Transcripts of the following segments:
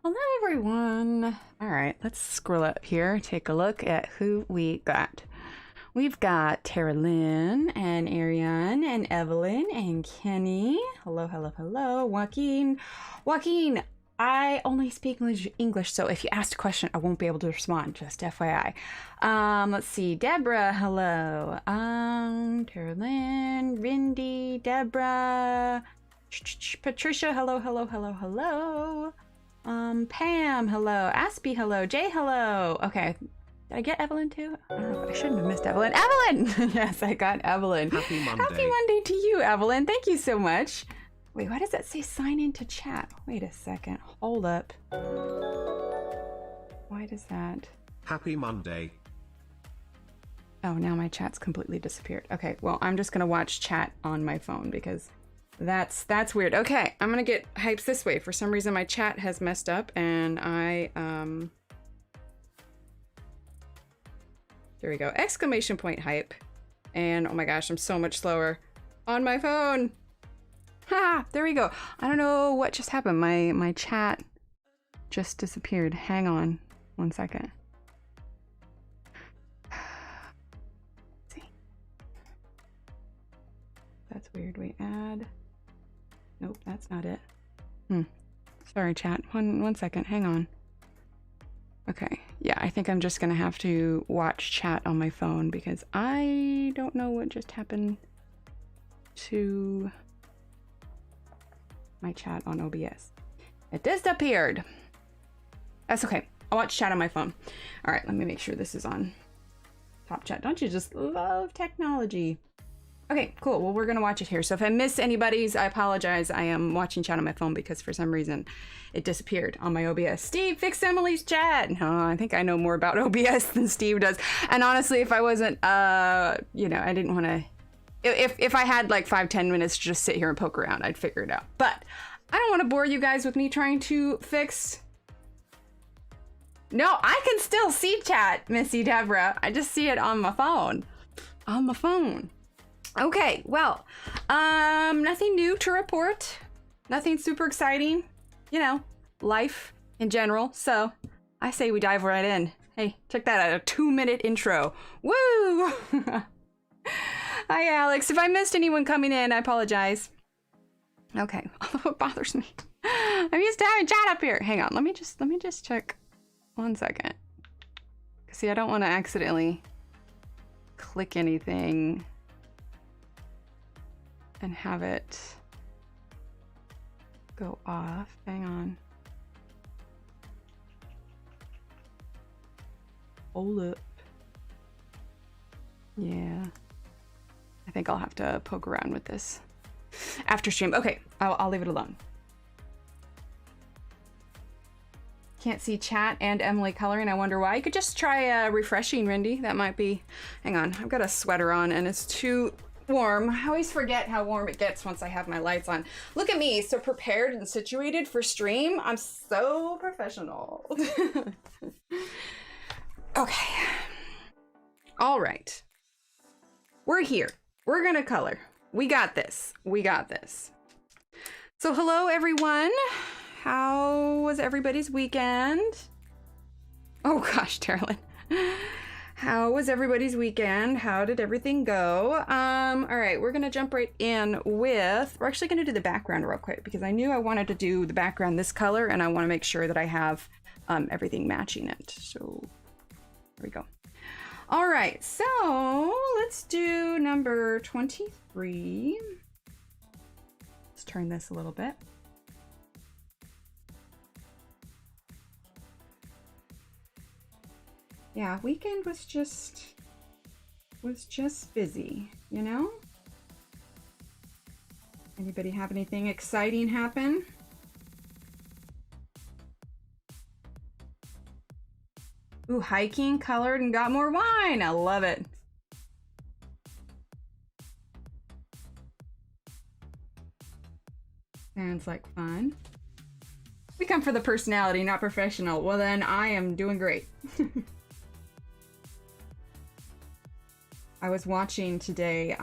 Hello, everyone. All right, let's scroll up here. Take a look at who we got. We've got Tara Lynn and Ariane and Evelyn and Kenny. Hello, hello, hello. Joaquin. Joaquin, I only speak English, so if you ask a question, I won't be able to respond, just FYI. Let's see. Deborah, hello. Tara Lynn, Rindy, Deborah, Patricia, hello, hello, hello, hello. Pam, hello. Aspie, hello. Jay, hello. Okay. Did I get Evelyn too? I don't know. I shouldn't have missed Evelyn. Evelyn! Yes, I got Evelyn. Happy Monday. Happy Monday to you, Evelyn. Thank you so much. Wait, why does that say sign into chat? Wait a second. Hold up. Why does that? Happy Monday. Oh, now my chat's completely disappeared. Okay, well, I'm just gonna watch chat on my phone because that's weird. Okay, I'm gonna get hypes this way. For some reason, my chat has messed up and there we go. Exclamation point hype. And oh my gosh, I'm so much slower on my phone. Ha! There we go. I don't know what just happened. My chat just disappeared. Hang on 1 second. Let's see. That's weird. We add. Nope, that's not it. Sorry, chat. One second. Hang on. Okay. Yeah, I think I'm just gonna have to watch chat on my phone because I don't know what just happened to my chat on OBS. It disappeared. That's okay. I'll watch chat on my phone. All right, let me make sure this is on top chat. Don't you just love technology? Okay, cool. Well, we're gonna watch it here. So if I miss anybody's, I apologize. I am watching chat on my phone because for some reason it disappeared on my OBS. Steve, fix Emily's chat. No, I think I know more about OBS than Steve does. And honestly, if I wasn't, you know, I didn't want to. If I had like 5-10 minutes to just sit here and poke around, I'd figure it out. But I don't want to bore you guys with me trying to fix. No, I can still see chat, Missy Deborah. I just see it on my phone. On my phone. Okay, well, nothing new to report. Nothing super exciting. You know, life in general. So I say we dive right in. Hey, check that out, a 2-minute intro. Woo! Hi, Alex. If I missed anyone coming in, I apologize. Okay, what bothers me? I'm used to having chat up here. Hang on, let me just check 1 second. See, I don't want to accidentally click anything and have it go off. Hang on. Hold up. Yeah. I think I'll have to poke around with this after stream. Okay, I'll leave it alone. Can't see chat and Emily coloring. I wonder why. You could just try refreshing, Rindy. That might be. Hang on. I've got a sweater on and it's too warm. I always forget how warm it gets once I have my lights on. Look at me, so prepared and situated for stream. I'm so professional. Okay. All right. We're here. We're gonna color. We got this. We got this. So hello, everyone. How was everybody's weekend? Oh gosh, Carolyn. How was everybody's weekend? How did everything go? All right, we're gonna jump right in with, we're actually gonna do the background real quick because I knew I wanted to do the background this color and I wanna make sure that I have everything matching it. So here we go. All right, so let's do number 23. Let's turn this a little bit. Yeah, weekend was just busy, you know? Anybody have anything exciting happen? Ooh, hiking, colored, and got more wine. I love it. Sounds like fun. We come for the personality, not professional. Well, then I am doing great. I was watching today,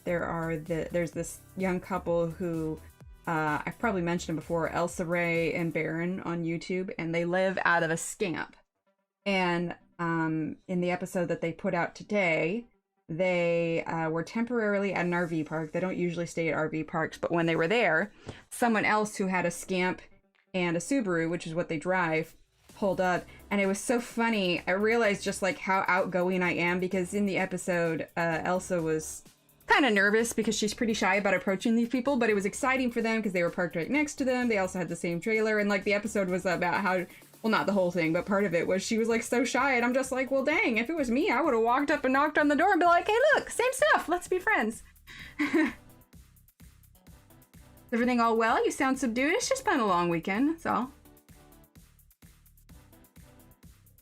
there's this young couple who I've probably mentioned them before, Elsa Ray and Baron on YouTube, and they live out of a scamp. And in the episode that they put out today, they were temporarily at an RV park. They don't usually stay at RV parks, but when they were there, someone else who had a scamp and a Subaru, which is what they drive, pulled up. And it was so funny. I realized just like how outgoing I am, because in the episode, Elsa was kind of nervous because she's pretty shy about approaching these people, but it was exciting for them because they were parked right next to them. They also had the same trailer, and like the episode was about how, well, not the whole thing, but part of it was she was like so shy, and I'm just like, well, dang, if it was me, I would have walked up and knocked on the door and be like, hey, look, same stuff, let's be friends. Everything all well? You sound subdued. It's just been a long weekend, that's all.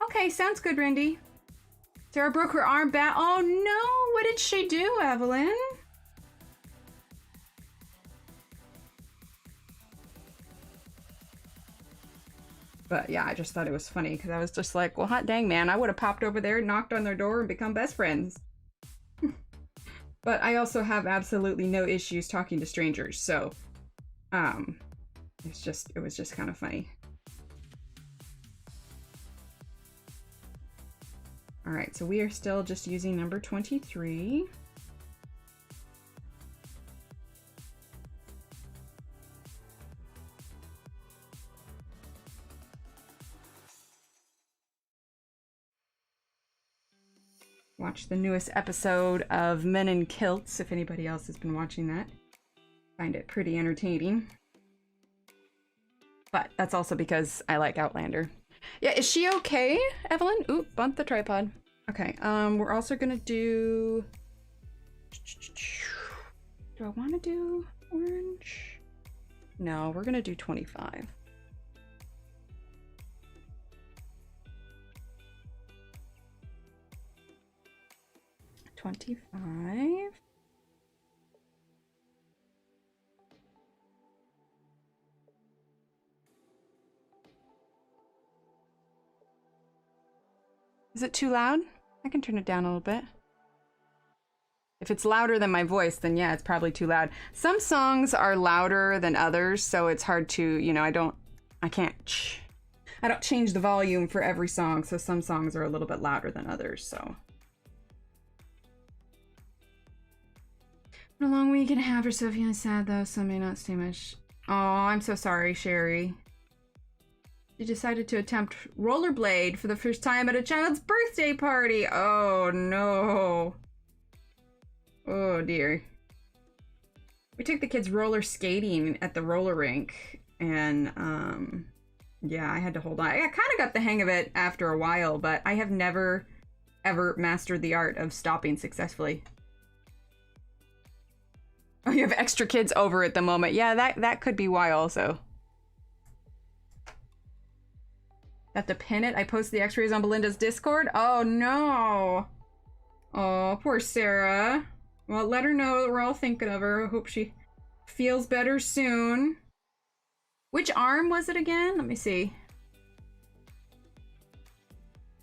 Okay, sounds good, Randy. Sarah broke her arm back. Oh no, what did she do, Evelyn? But yeah, I just thought it was funny because I was just like, well, hot dang, man, I would have popped over there, knocked on their door, and become best friends. But I also have absolutely no issues talking to strangers, so it was just kind of funny. All right, so we are still just using number 23. Watch the newest episode of Men in Kilts, if anybody else has been watching that. Find it pretty entertaining. But that's also because I like Outlander. Yeah, is she okay, Evelyn? Oop, bumped the tripod. Okay, we're also gonna do... Do I want to do orange? No, we're gonna do 25. Is it too loud? I can turn it down a little bit. If it's louder than my voice, then yeah, it's probably too loud. Some songs are louder than others, so it's hard to, you know, I don't change the volume for every song, so some songs are a little bit louder than others, so. What a long week and a half or so, feeling sad though, so may not stay much. Oh, I'm so sorry, Sherry. You decided to attempt rollerblade for the first time at a child's birthday party. Oh no. Oh dear. We took the kids roller skating at the roller rink, and yeah, I had to hold on. I kind of got the hang of it after a while, but I have never ever mastered the art of stopping successfully. Oh, you have extra kids over at the moment. Yeah, that could be why also. Have to pin it. I posted the x-rays on Belinda's Discord. Oh no. Oh, poor Sarah. Well, let her know that we're all thinking of her. I hope she feels better soon. Which arm was it again? Let me see.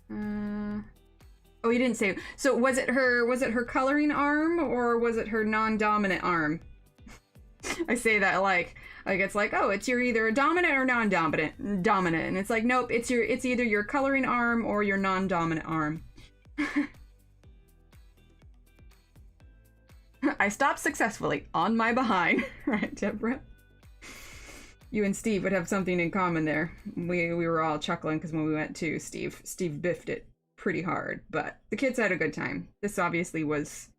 Oh, you didn't say. So was it her coloring arm, or was it her non-dominant arm? I say that like it's like, oh, you're either a dominant or non-dominant, and it's like, nope, it's either your coloring arm or your non-dominant arm. I stopped successfulully on my behind. Right, Deborah? You and Steve would have something in common there. We were all chuckling because when we went to Steve biffed it pretty hard, but the kids had a good time. This obviously was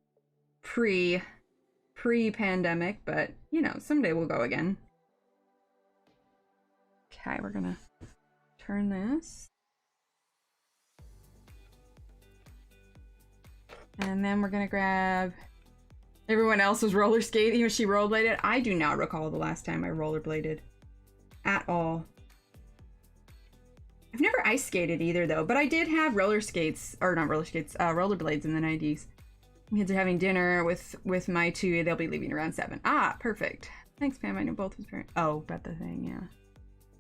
pre-pandemic, but you know, someday we'll go again. Okay, we're gonna turn this. And then we're gonna grab... Everyone else was roller skating when she rollerbladed. I do not recall the last time I rollerbladed at all. I've never ice skated either though, but I did have roller skates, or not roller skates, rollerblades in the 90s. Kids are having dinner with my two. They'll be leaving around 7. Ah, perfect. Thanks, Pam. I know both his parents. Oh, got the thing, yeah.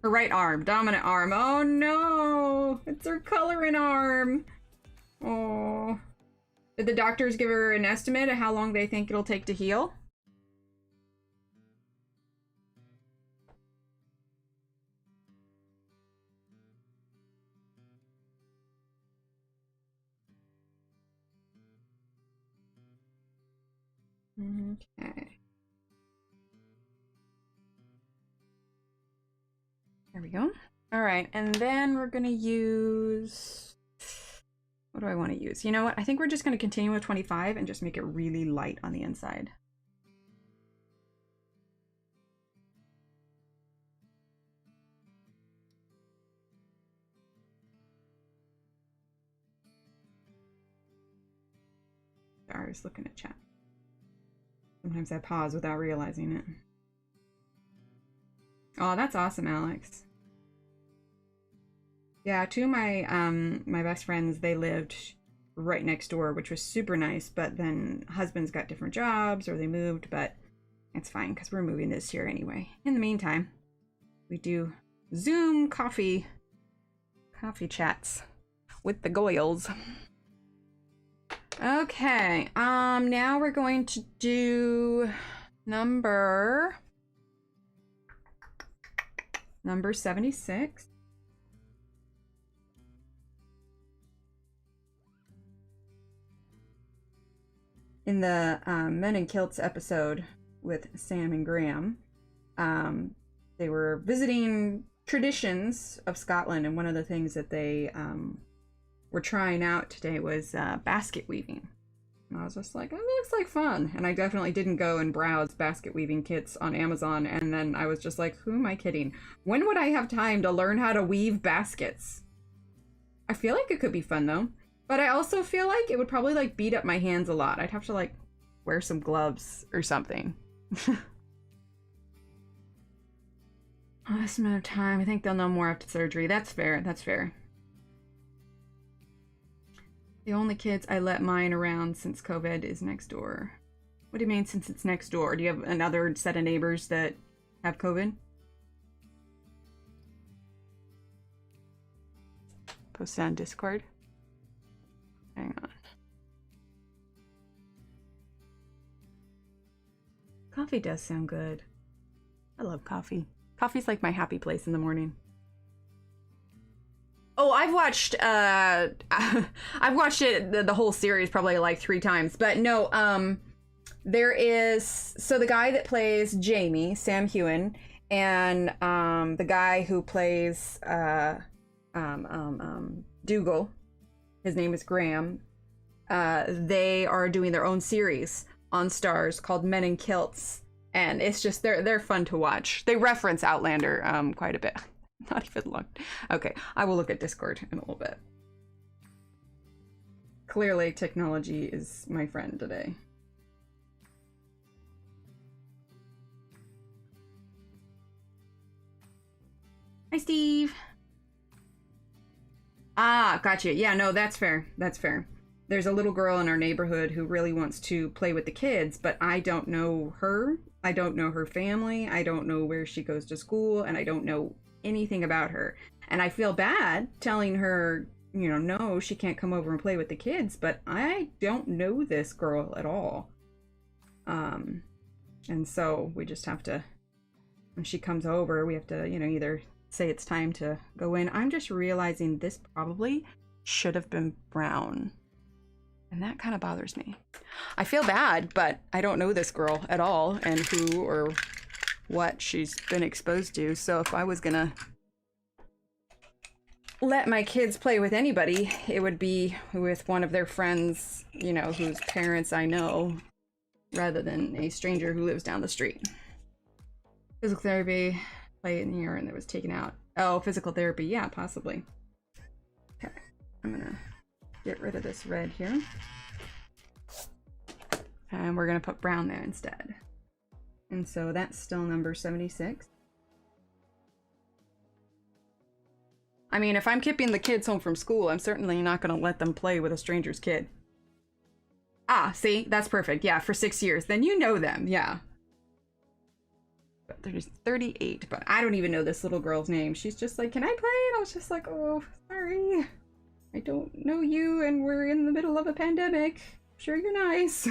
Her right arm, dominant arm. Oh no, it's her coloring arm. Oh. Did the doctors give her an estimate of how long they think it'll take to heal? Okay. There we go. All right, and then we're gonna use, what do I want to use? You know what? I think we're just gonna continue with 25 and just make it really light on the inside. Sorry, I was looking at chat. Sometimes I pause without realizing it. Oh, that's awesome, Alex. Yeah, two of my my best friends, they lived right next door, which was super nice, but then husbands got different jobs or they moved, but it's fine because we're moving this year anyway. In the meantime, we do Zoom coffee chats with the Goyles. Okay, now we're going to do number 76. In the Men in Kilts episode with Sam and Graham, they were visiting traditions of Scotland, and one of the things that they were trying out today was basket weaving. And I was just like, oh, that looks like fun. And I definitely didn't go and browse basket weaving kits on Amazon. And then I was just like, who am I kidding? When would I have time to learn how to weave baskets? I feel like it could be fun though. But I also feel like it would probably like beat up my hands a lot. I'd have to like wear some gloves or something. Last amount of time. I think they'll know more after surgery. That's fair. That's fair. The only kids I let mine around since COVID is next door. What do you mean since it's next door? Do you have another set of neighbors that have COVID? Post it on Discord. Hang on. Coffee does sound good. I love coffee. Coffee's like my happy place in the morning. Oh, I've watched it the whole series probably like 3 times, but no, there is, so the guy that plays Jamie, Sam Heughan, and the guy who plays Dougal, his name is Graham, they are doing their own series on Starz called Men in Kilts, and it's just they're fun to watch. They reference Outlander quite a bit. Not even long. Okay, I will look at Discord in a little bit. Clearly, technology is my friend today. Hi, Steve. Ah, gotcha. Yeah, no, that's fair. That's fair. There's a little girl in our neighborhood who really wants to play with the kids, but I don't know her. I don't know her family. I don't know where she goes to school, and I don't know anything about her. And I feel bad telling her, you know, no, she can't come over and play with the kids, but I don't know this girl at all. And so we just have to, when she comes over, we have to, you know, either say it's time to go in. I'm just realizing this probably should have been brown. And that kind of bothers me. I feel bad, but I don't know this girl at all and who or what she's been exposed to. So if I was gonna let my kids play with anybody, it would be with one of their friends, you know, whose parents I know, rather than a stranger who lives down the street. Physical therapy, play in here, and it was taken out. Oh, physical therapy, yeah, possibly. Okay, I'm gonna get rid of this red here. And we're gonna put brown there instead. And so that's still number 76. I mean, if I'm keeping the kids home from school, I'm certainly not gonna let them play with a stranger's kid. Ah, see, that's perfect. Yeah, for 6 years. Then you know them, yeah. But there's 38, but I don't even know this little girl's name. She's just like, can I play? And I was just like, oh, sorry. I don't know you, and we're in the middle of a pandemic. I'm sure you're nice.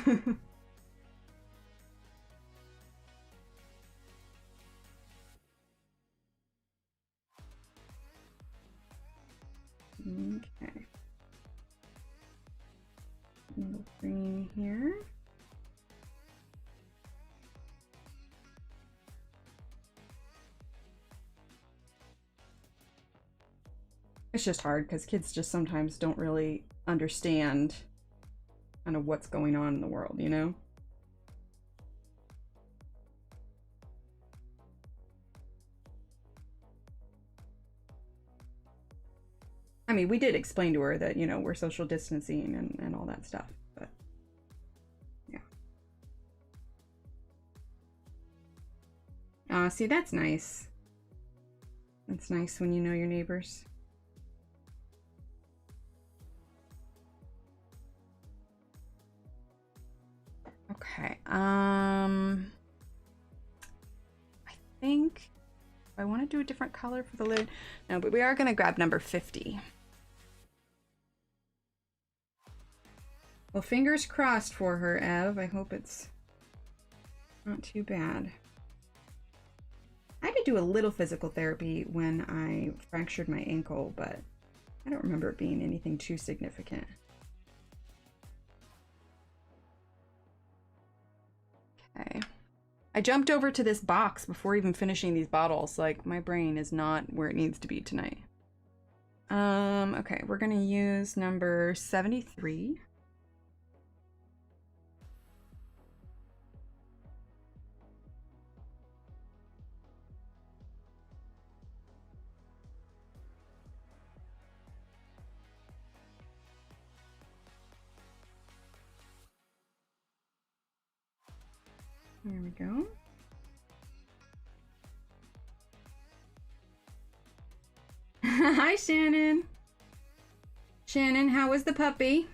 Okay. Little green here. It's just hard because kids just sometimes don't really understand kind of what's going on in the world, you know? I mean, we did explain to her that, you know, we're social distancing and all that stuff, but yeah. See, that's nice. That's nice when you know your neighbors. Okay, I think I want to do a different color for the lid. No, but we are going to grab number 50. Well, fingers crossed for her, Ev. I hope it's not too bad. I had to do a little physical therapy when I fractured my ankle, but I don't remember it being anything too significant. Okay. I jumped over to this box before even finishing these bottles. Like, my brain is not where it needs to be tonight. Okay, we're gonna use number 73. There we go. Hi, Shannon. Shannon, how was the puppy?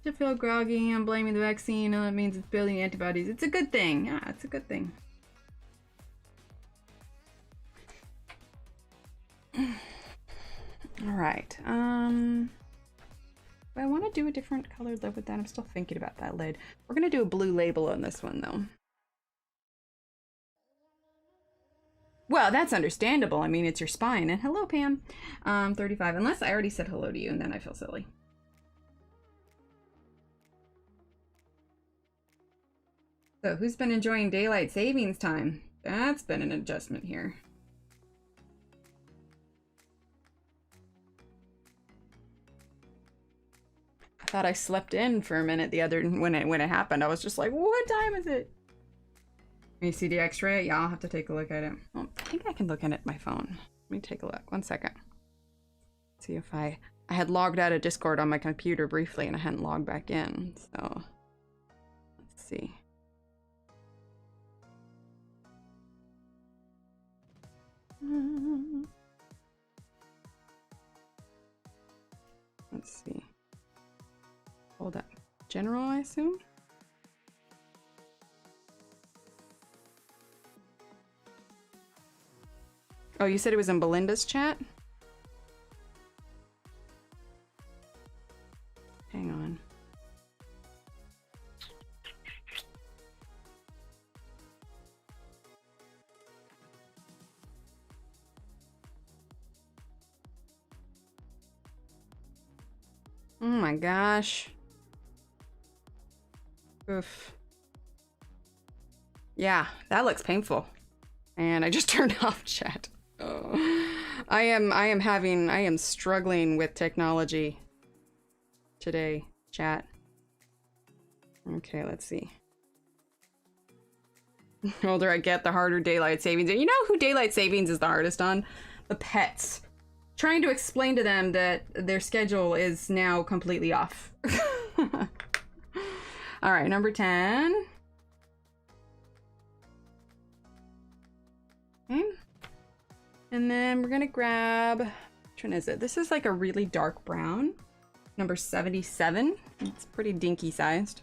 To feel groggy, I'm blaming the vaccine. That means it's building antibodies. It's a good thing. Yeah, it's a good thing. All right. I want to do a different colored lid with that. I'm still thinking about that lid. We're gonna do a blue label on this one though. Well, that's understandable. I mean, it's your spine. And hello, Pam. 35. Unless I already said hello to you, and then I feel silly. So, who's been enjoying daylight savings time? That's been an adjustment here. I thought I slept in for a minute the other when it happened. I was just like, what time is it? Can you see the x-ray? Yeah, I'll have to take a look at it. Oh, I think I can look at it on my phone. Let me take a look. 1 second. See if I had logged out of Discord on my computer briefly and I hadn't logged back in. So let's see. Let's see. Hold up. General, I assume? Oh, you said it was in Belinda's chat? Hang on. Oh my gosh. Oof. Yeah, that looks painful. And I just turned off chat. Oh. I am struggling with technology today, chat. Okay, let's see. The older I get, the harder daylight savings. And you know who daylight savings is the hardest on? The pets. Trying to explain to them that their schedule is now completely off. All right, number 10. Okay. And then we're gonna grab, which one is it? This is like a really dark brown. Number 77. It's pretty dinky sized.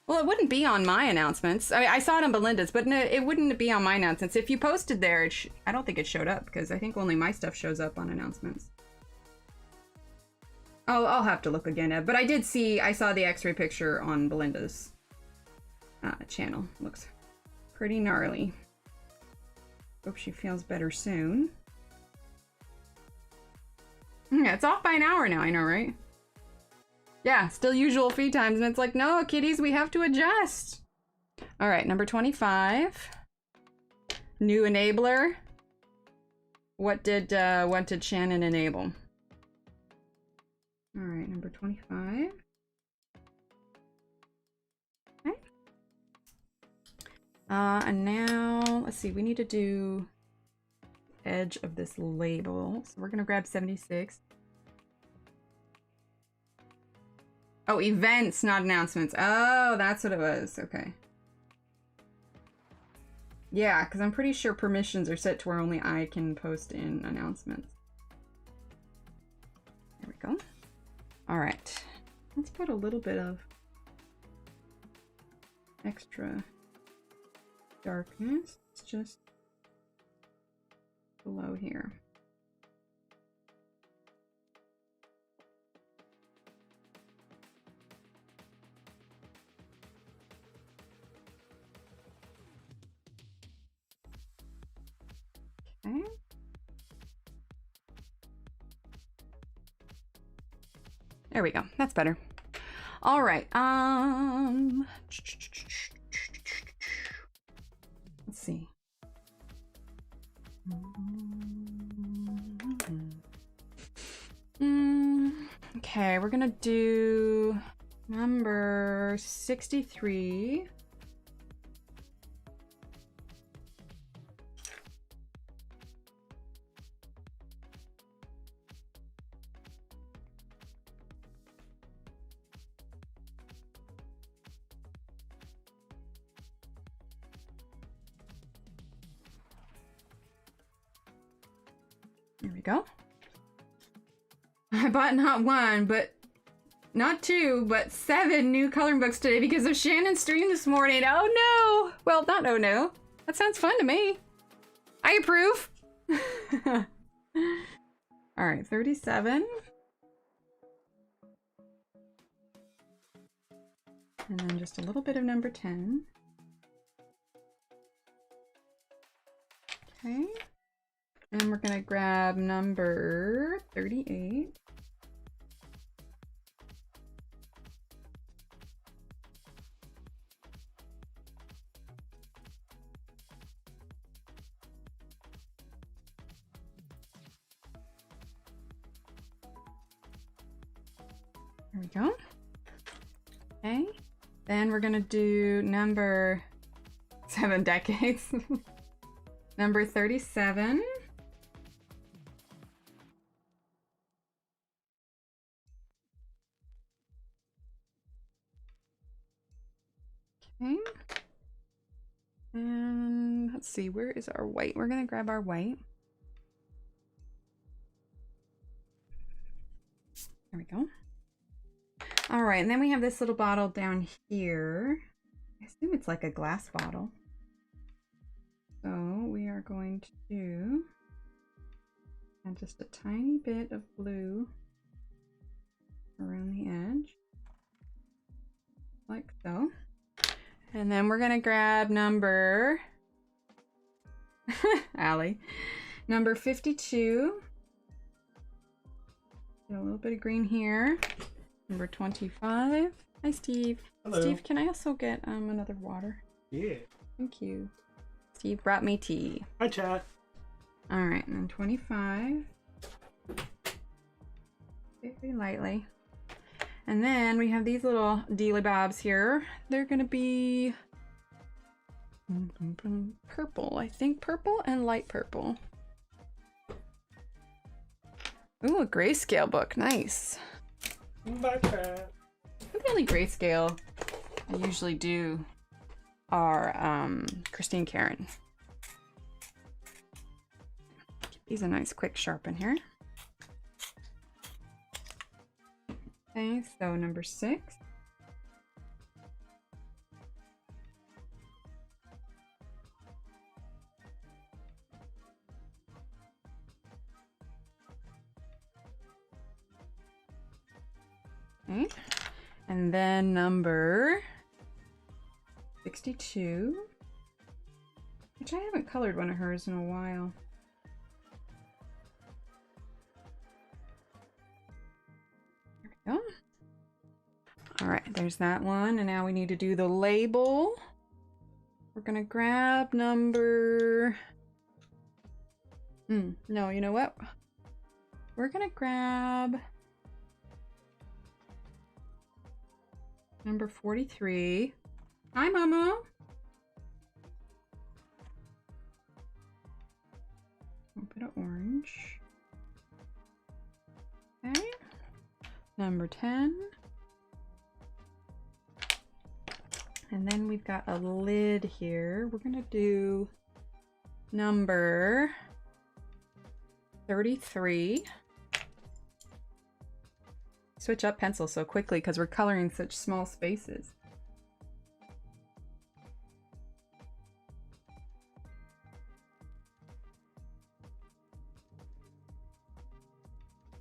Well, it wouldn't be on my announcements. I saw it on Belinda's, but no, it wouldn't be on my announcements. If you posted there, I don't think it showed up because I think only my stuff shows up on announcements. Oh, I'll have to look again, Ed. But I saw the x-ray picture on Belinda's channel. Looks pretty gnarly. Hope she feels better soon. Yeah, it's off by an hour now, I know, right? Yeah, still usual feed times. And it's like, no, kiddies, we have to adjust. All right, number 25. New enabler. What did Shannon enable? All right, number 25. Okay. And now, let's see, we need to do edge of this label. So we're gonna grab 76. Oh, events, not announcements. Oh, that's what it was. Okay. Yeah, because I'm pretty sure permissions are set to where only I can post in announcements. There we go. All right. Let's put a little bit of extra darkness. It's just below here. Okay. There we go. That's better. All right. Let's see. Okay, we're gonna do number 63. There we go. I bought not one, but not two, but 7 new coloring books today because of Shannon's stream this morning. Oh no! Well, not oh no. That sounds fun to me. I approve. All right, 37. And then just a little bit of number 10. Okay. And we're gonna grab number 38. There we go. Okay. Then we're gonna do number 7 decades. Number 37. Okay. And let's see, where is our white? We're gonna grab our white. There we go. All right, and then we have this little bottle down here. I assume it's like a glass bottle. So we are going to do add just a tiny bit of blue around the edge, like so. And then we're gonna grab number Allie, number 52. Get a little bit of green here. Number 25. Hi, Steve. Hello. Steve, can I also get another water? Yeah. Thank you. Steve brought me tea. Hi, chat. All right, and then 25. Very lightly. And then we have these little dealy bobs here. They're gonna be purple, I think. Purple and light purple. Ooh, a grayscale book. Nice. Bye, chat. The only grayscale I usually do are Christine Karen. Give these a nice quick sharpen here. Okay, so number 6. Okay, and then number 62, which I haven't colored one of hers in a while. There we go. there's that one. And now we need to do the label. We're gonna grab number... no, you know what? We're gonna grab number 43. Hi, Mama. A bit of orange. Okay. Number 10. And then we've got a lid here. We're gonna do number 33. Switch up pencils so quickly because we're coloring such small spaces.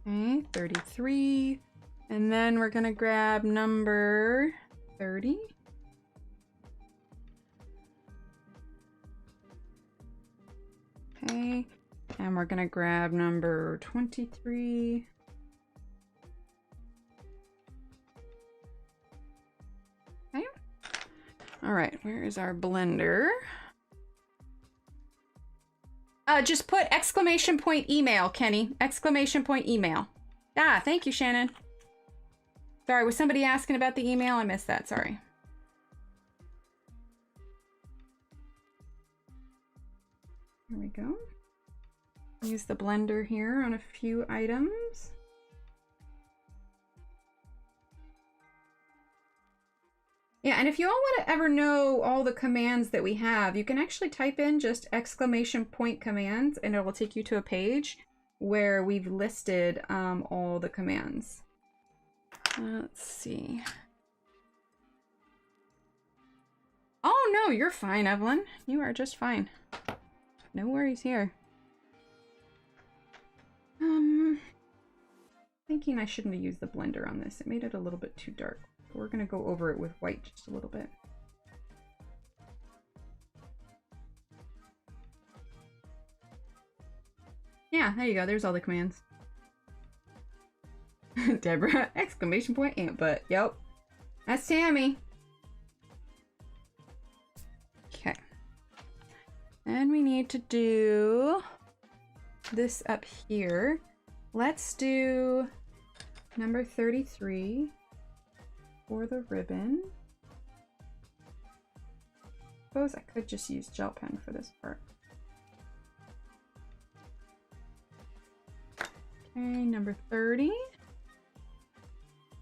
Okay, 33. And then we're gonna grab number 30. Okay, and we're gonna grab number 23. Okay. All right, where is our blender? Just put exclamation point email, Kenny. Exclamation point email. Ah, thank you, Shannon. Sorry, was somebody asking about the email? I missed that, sorry. Here we go. Use the blender here on a few items. Yeah, and if you all want to ever know all the commands that we have, you can actually type in just exclamation point commands and it will take you to a page where we've listed all the commands. Let's see. Oh no, you're fine, Evelyn. You are just fine. No worries here. Thinking I shouldn't have used the blender on this. It made it a little bit too dark. We're gonna go over it with white just a little bit. Yeah, there you go. There's all the commands. Deborah, exclamation point ant butt. Yep. That's Tammy. Okay. And we need to do this up here. Let's do number 33 for the ribbon. Suppose I could just use gel pen for this part. Okay, number 30.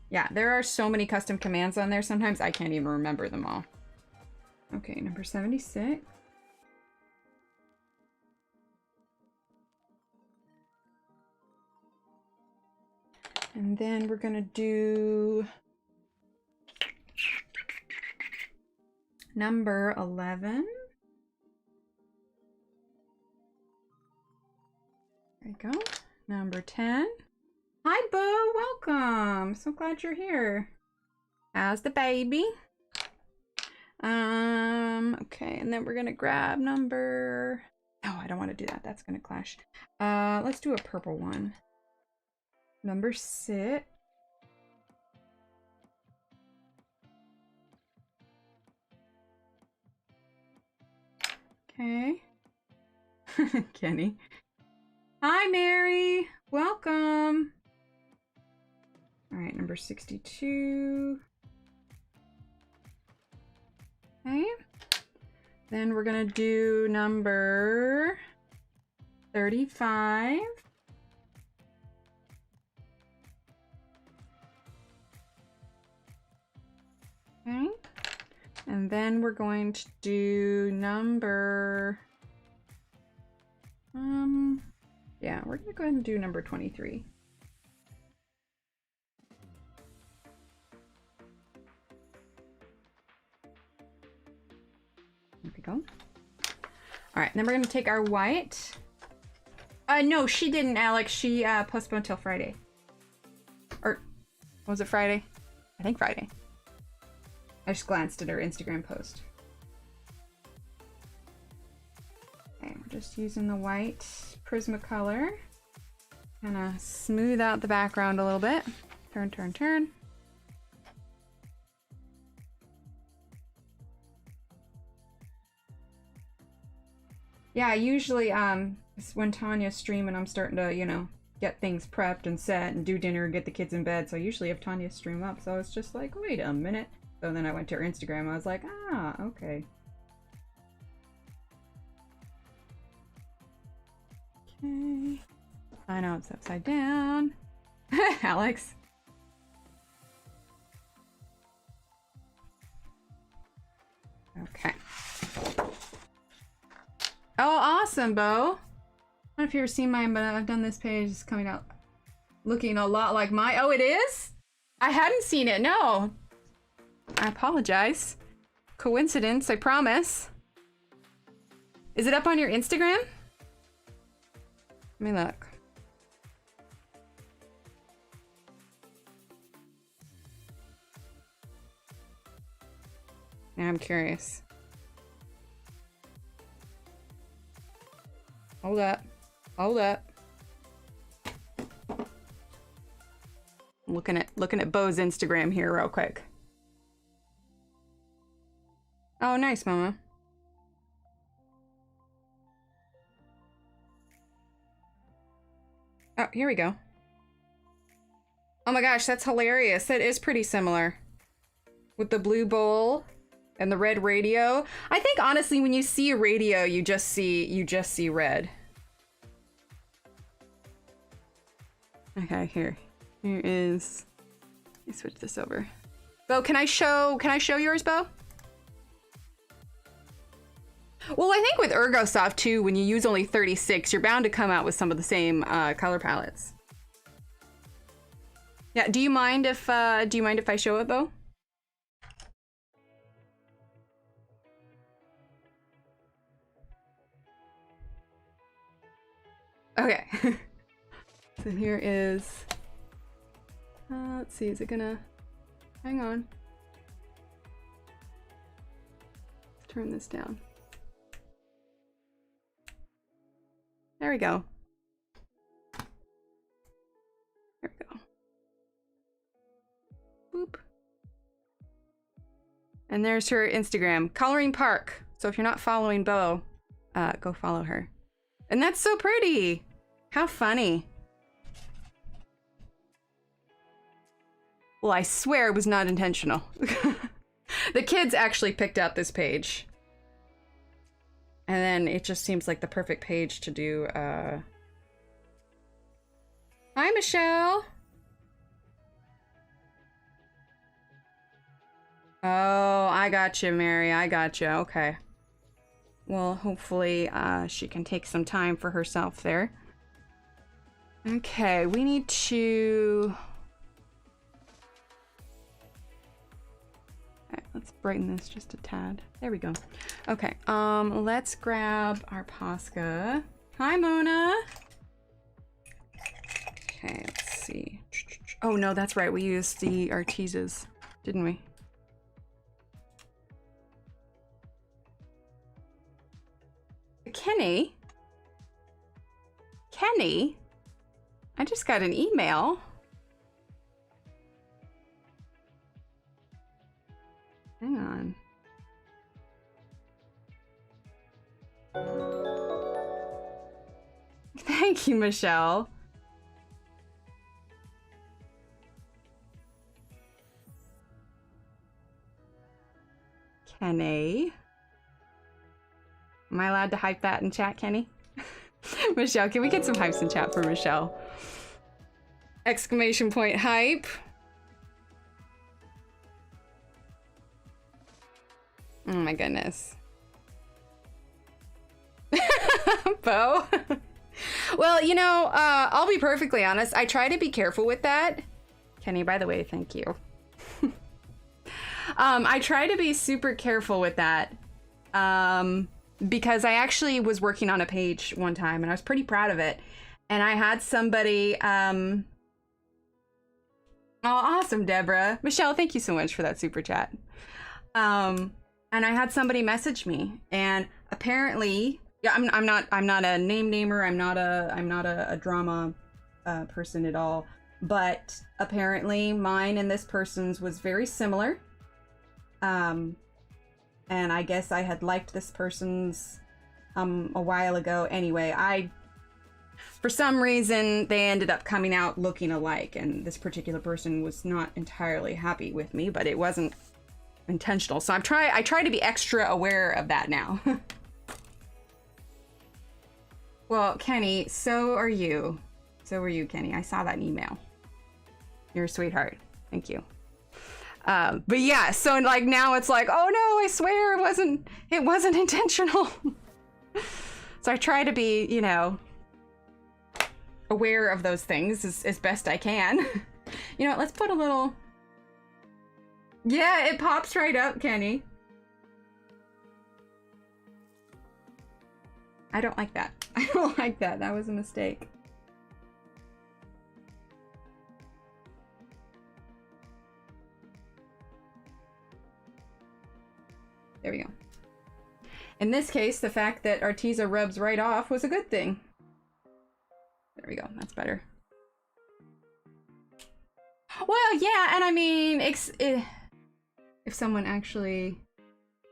Yeah, there are so many custom commands on there. Sometimes I can't even remember them all. Okay, number 76. And then we're gonna do number 11. There you go. Number 10. Hi, Bo. Welcome. So glad you're here. How's the baby? Okay, and then we're gonna grab number... Oh, I don't want to do that. That's gonna clash. Let's do a purple one. Number 6. Okay. Kenny. Hi, Mary. Welcome. All right, number 62. Okay. Then we're gonna do number 35. Okay. And then we're going to do number... yeah, we're gonna go ahead and do number 23. There we go. All right, then we're gonna take our white. No, she didn't, Alex. She postponed till Friday. Or was it Friday? I think Friday. I just glanced at her Instagram post. Okay, we're just using the white Prismacolor. Kind of smooth out the background a little bit. Turn, turn, turn. Yeah, usually, it's when Tanya's streaming, I'm starting to, you know, get things prepped and set and do dinner and get the kids in bed. So I usually have Tanya stream up. So I was just like, wait a minute. So then I went to her Instagram. I was like, ah, okay. Okay. I know it's upside down. Alex. Okay. Oh, awesome, Bo. I don't know if you've ever seen mine, but I've done this page. It's coming out looking a lot like mine. Oh, it is? I hadn't seen it, no. I apologize. Coincidence, I promise. Is it up on your Instagram? Let me look. Now I'm curious. Hold up. Hold up. I'm looking at Bo's Instagram here real quick. Oh, nice, Mama. Oh, here we go. Oh my gosh, that's hilarious. That is pretty similar. With the blue bowl and the red radio. I think honestly when you see a radio, you just see red. Okay, here is, let me switch this over. Bo, can I show yours, Bo? Well, I think with Ergosoft too, when you use only 36, you're bound to come out with some of the same color palettes. Yeah, do you mind if I show it, Bo? Okay. So here is, let's see, is it gonna, hang on. Let's turn this down. There we go. There we go. Boop. And there's her Instagram, Coloring Park. So if you're not following Bo, go follow her. And that's so pretty. How funny. Well, I swear it was not intentional. The kids actually picked out this page. And then it just seems like the perfect page to do, Hi, Michelle! Oh, I got you, Mary. I got you. Okay. Well, hopefully, she can take some time for herself there. Okay, we need to... Okay, let's brighten this just a tad. There we go. Okay, let's grab our Posca. Hi, Mona! Okay, let's see. Oh, no, that's right. We used the Artezas, didn't we? Kenny? Kenny? I just got an email. Hang on. Thank you, Michelle. Kenny. Am I allowed to hype that in chat, Kenny? Michelle, can we get some hypes in chat for Michelle? Exclamation point hype. Oh my goodness. Bo? Well, you know, I'll be perfectly honest. I try to be careful with that. Kenny, by the way, thank you. I try to be super careful with that. Because I actually was working on a page one time and I was pretty proud of it. And I had somebody, oh, awesome, Deborah. Michelle, thank you so much for that super chat. And I had somebody message me, and apparently, yeah, I'm not a namer. I'm not a drama person at all. But apparently, mine and this person's was very similar. And I guess I had liked this person's a while ago. Anyway, for some reason, they ended up coming out looking alike, and this particular person was not entirely happy with me, but it wasn't intentional. So I try to be extra aware of that now. Well, Kenny, so are you. So were you, Kenny. I saw that email. You're a sweetheart. Thank you. But yeah, so like now it's like, oh no, I swear it wasn't intentional. So I try to be, you know, aware of those things as best I can. You know what, let's put a little... Yeah, it pops right up, Kenny. I don't like that. I don't like that. That was a mistake. There we go. In this case, the fact that Arteza rubs right off was a good thing. There we go. That's better. Well, yeah, and I mean, if someone actually...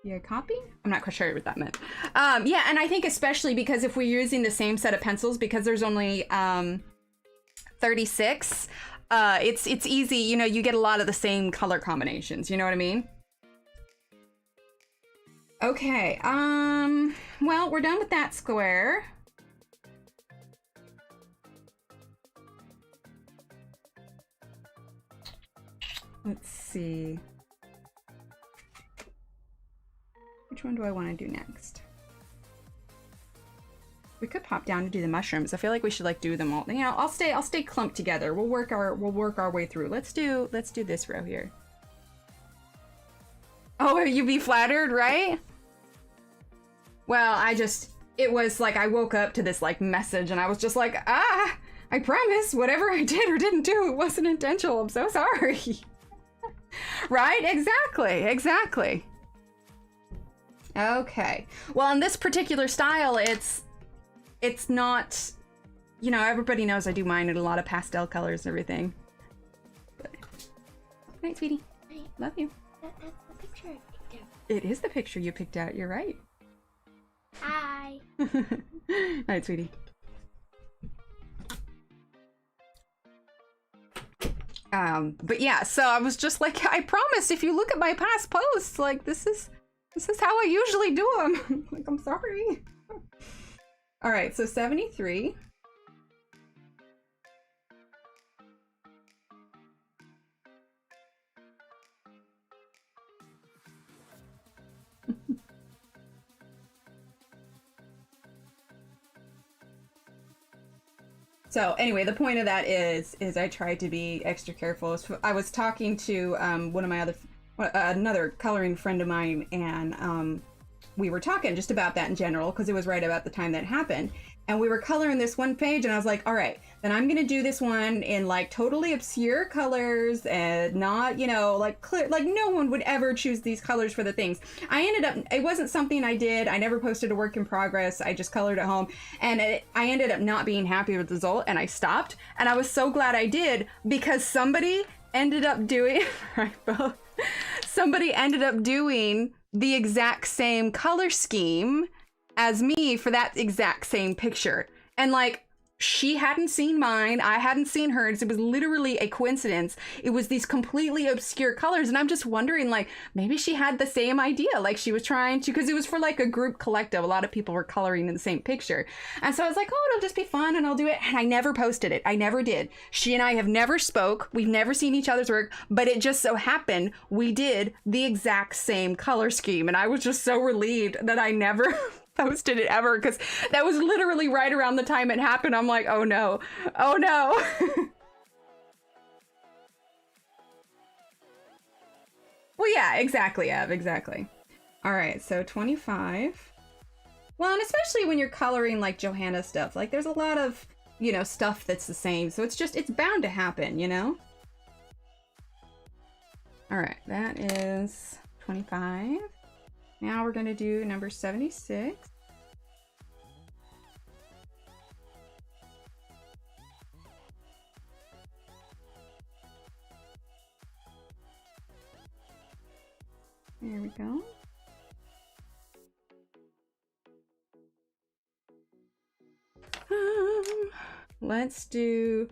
Yeah, copy? I'm not quite sure what that meant. Yeah, and I think especially because if we're using the same set of pencils, because there's only 36, it's easy, you know, you get a lot of the same color combinations, you know what I mean? Okay, well, we're done with that square. Let's see. Which one do I want to do next? We could pop down to do the mushrooms. I feel like we should like do them all. You know, I'll stay clumped together. We'll work our way through. Let's do this row here. Oh, you'd be flattered, right? Well, it was like I woke up to this like message and I was just like, I promise whatever I did or didn't do, it wasn't intentional. I'm so sorry. Right? Exactly. Okay. Well, in this particular style, it's not, you know, everybody knows I do mine in a lot of pastel colors and everything. But... Good night, sweetie. Night. Love you. That's the picture I picked out. It is the picture you picked out. You're right. Hi. Night, sweetie. But yeah, so I was just like, I promise if you look at my past posts, like this is how I usually do them. Like, I'm sorry. All right, so 73. So anyway, the point of that is I tried to be extra careful. I was talking to one of my another coloring friend of mine, and we were talking just about that in general because it was right about the time that happened. And we were coloring this one page, and I was like, all right, then I'm gonna do this one in like totally obscure colors and not, you know, like clear, like no one would ever choose these colors for the things. It wasn't something I did. I never posted a work in progress. I just colored at home, and I ended up not being happy with the result, and I stopped. And I was so glad I did because somebody ended up doing, right, both. Somebody ended up doing the exact same color scheme as me for that exact same picture. And like, she hadn't seen mine, I hadn't seen hers. It was literally a coincidence. It was these completely obscure colors, and I'm just wondering, like, maybe she had the same idea, like she was trying to, because it was for like a group collective. A lot of people were coloring in the same picture. And so I was like, oh, it'll just be fun and I'll do it. And I never posted it. I never did. She and I have never spoke. We've never seen each other's work, but it just so happened we did the exact same color scheme. And I was just so relieved that I never posted it ever, because that was literally right around the time it happened. I'm like, oh no, oh no. Well, yeah, exactly, Ev, exactly. All right, so 25. Well, and especially when you're coloring like Johanna stuff, like there's a lot of, you know, stuff that's the same. So it's bound to happen, you know? All right, that is 25. Now we're going to do number 76. There we go. let's do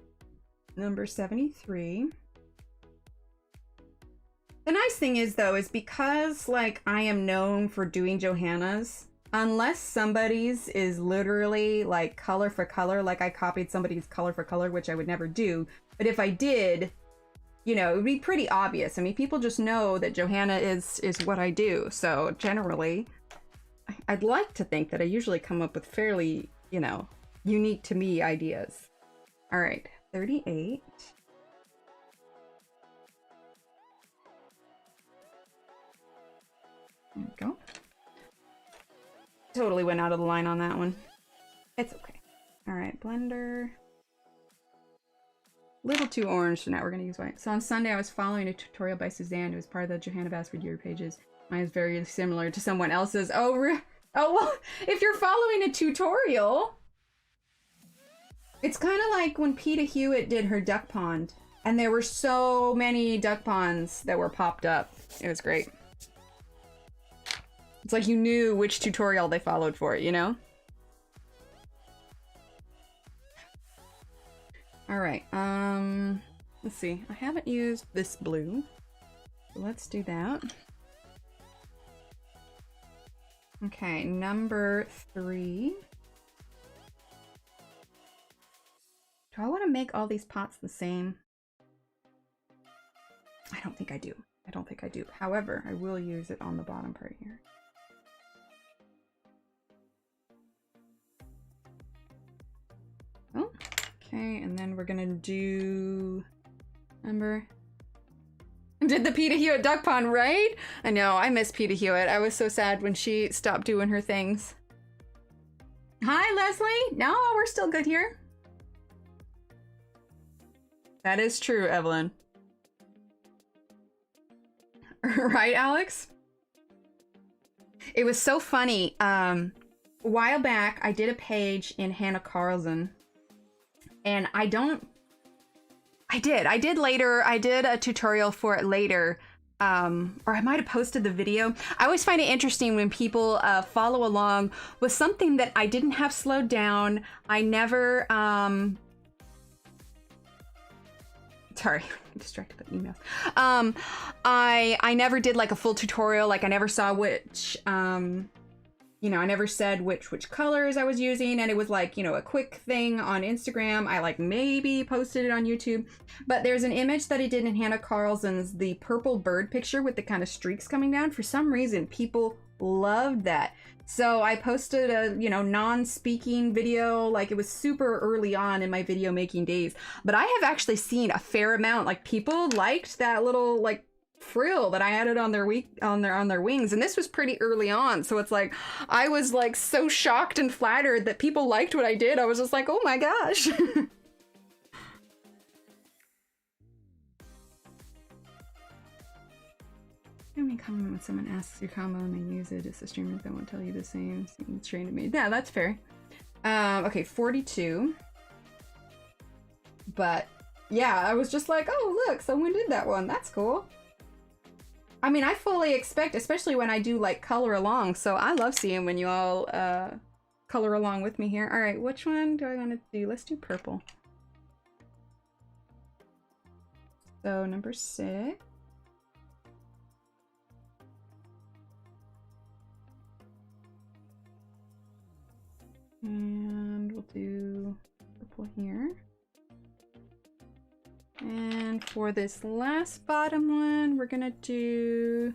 number 73. The nice thing is, though, is because, like, I am known for doing Johanna's, unless somebody's is literally, like, color for color, like I copied somebody's color for color, which I would never do, but if I did, you know, it would be pretty obvious. I mean, people just know that Johanna is what I do, so generally, I'd like to think that I usually come up with fairly, you know, unique to me ideas. All right, 38. There we go. Totally went out of the line on that one. It's okay. All right, blender. Little too orange, so now we're gonna use white. So on Sunday, I was following a tutorial by Suzanne, who was part of the Johanna Basford Year pages. Mine is very similar to someone else's. Oh, well, if you're following a tutorial, it's kind of like when Peta Hewitt did her duck pond, and there were so many duck ponds that were popped up. It was great. It's like you knew which tutorial they followed for it, you know? All right, let's see. I haven't used this blue, so let's do that. Okay, number 3. Do I want to make all these pots the same? I don't think I do. I don't think I do. However, I will use it on the bottom part here. Oh, okay, and then we're gonna do number. Did the Peta Hewitt duck pond, right? I know, I miss Peta Hewitt. I was so sad when she stopped doing her things. Hi, Leslie. No, we're still good here. That is true, Evelyn. Right, Alex? It was so funny. A while back, I did a page in Hannah Carlson. And I did later. I did a tutorial for it later. Or I might have posted the video. I always find it interesting when people follow along with something that I didn't have slowed down. I never, sorry, I'm distracted by emails. I never did like a full tutorial. Like I never saw which, you know, I never said which colors I was using, and it was like, you know, a quick thing on Instagram. I like maybe posted it on YouTube, but there's an image that I did in Hannah Carlson's, the purple bird picture with the kind of streaks coming down. For some reason, people loved that. So I posted a, you know, non-speaking video, like it was super early on in my video making days, but I have actually seen a fair amount, like people liked that little like frill that I added on their wings, and this was pretty early on, so it's like I was like so shocked and flattered that people liked what I did. I was just like, oh my gosh. I mean, comment when someone asks your combo and they use it, it's the streamers that won't tell you the same. Seems strange to me. Yeah, that's fair. Okay, 42. But yeah, I was just like, oh look, someone did that one. That's cool. I mean, I fully expect, especially when I do like color along, so I love seeing when you all color along with me here. All right, which one do I want to do? Let's do purple. So number 6. And we'll do purple here. And for this last bottom one, we're gonna do...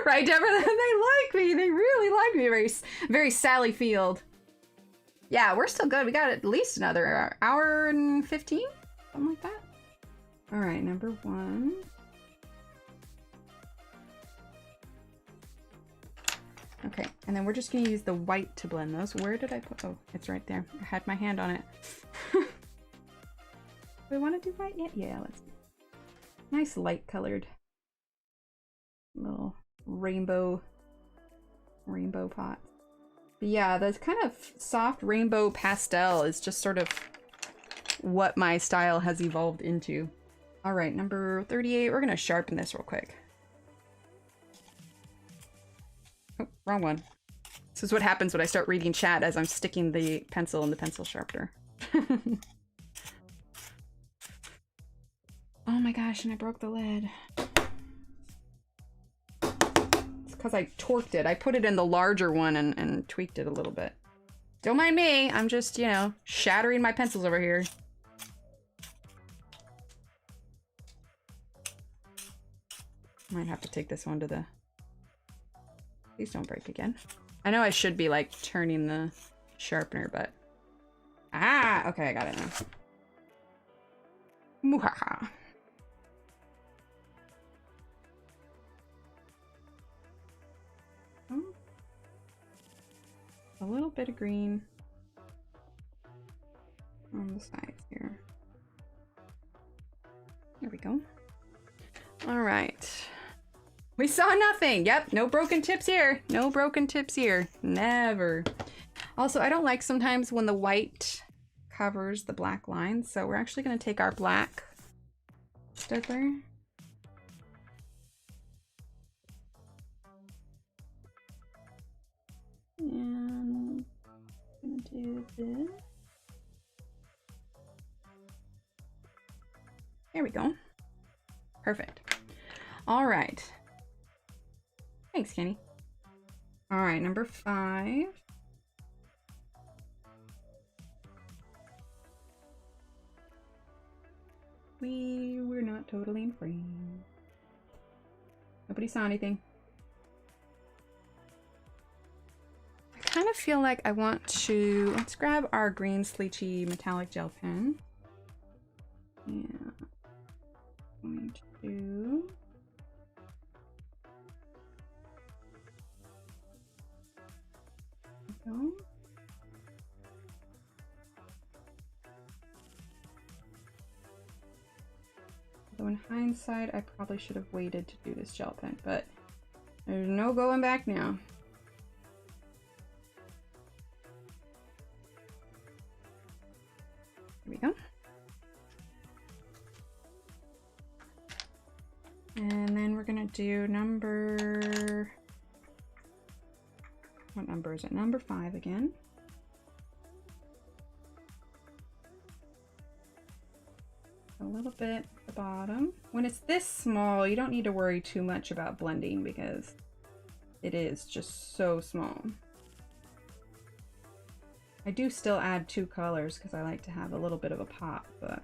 Right, Deborah? They like me. They really like me. Very, very Sally Field. Yeah, we're still good. We got at least another hour and 15? Something like that. All right, number 1. Okay, and then we're just gonna use the white to blend those. Where did I put... Oh, it's right there. I had my hand on it. Do we want to do white yet? Yeah, let's do it. Nice light colored little rainbow pot. But yeah, the kind of soft rainbow pastel is just sort of what my style has evolved into. All right, number 38. We're gonna sharpen this real quick. Oh, wrong one. This is what happens when I start reading chat as I'm sticking the pencil in the pencil sharpener. Oh my gosh, and I broke the lid. It's because I torqued it. I put it in the larger one and tweaked it a little bit. Don't mind me. I'm just, you know, shattering my pencils over here. Might have to take this one to the... Please don't break again. I know I should be, like, turning the sharpener, but... Ah! Okay, I got it now. Muhaha. Oh. A little bit of green on the sides here. There we go. All right. We saw nothing. Yep, no broken tips here. No broken tips here. Never. Also, I don't like sometimes when the white covers the black lines, so we're actually going to take our black Staedtler. And I'm going to do this. There we go. Perfect. All right. Thanks, Kenny. All right, number 5. We're not totally in frame. Nobody saw anything. I kind of feel like I want to... Let's grab our green Sleechy metallic gel pen. Yeah. Going to... Go. Though in hindsight, I probably should have waited to do this gel pen, but there's no going back now. Here we go. And then we're gonna do number... What number is it? Number 5 again. A little bit at the bottom. When it's this small, you don't need to worry too much about blending because it is just so small. I do still add 2 colors because I like to have a little bit of a pop, but...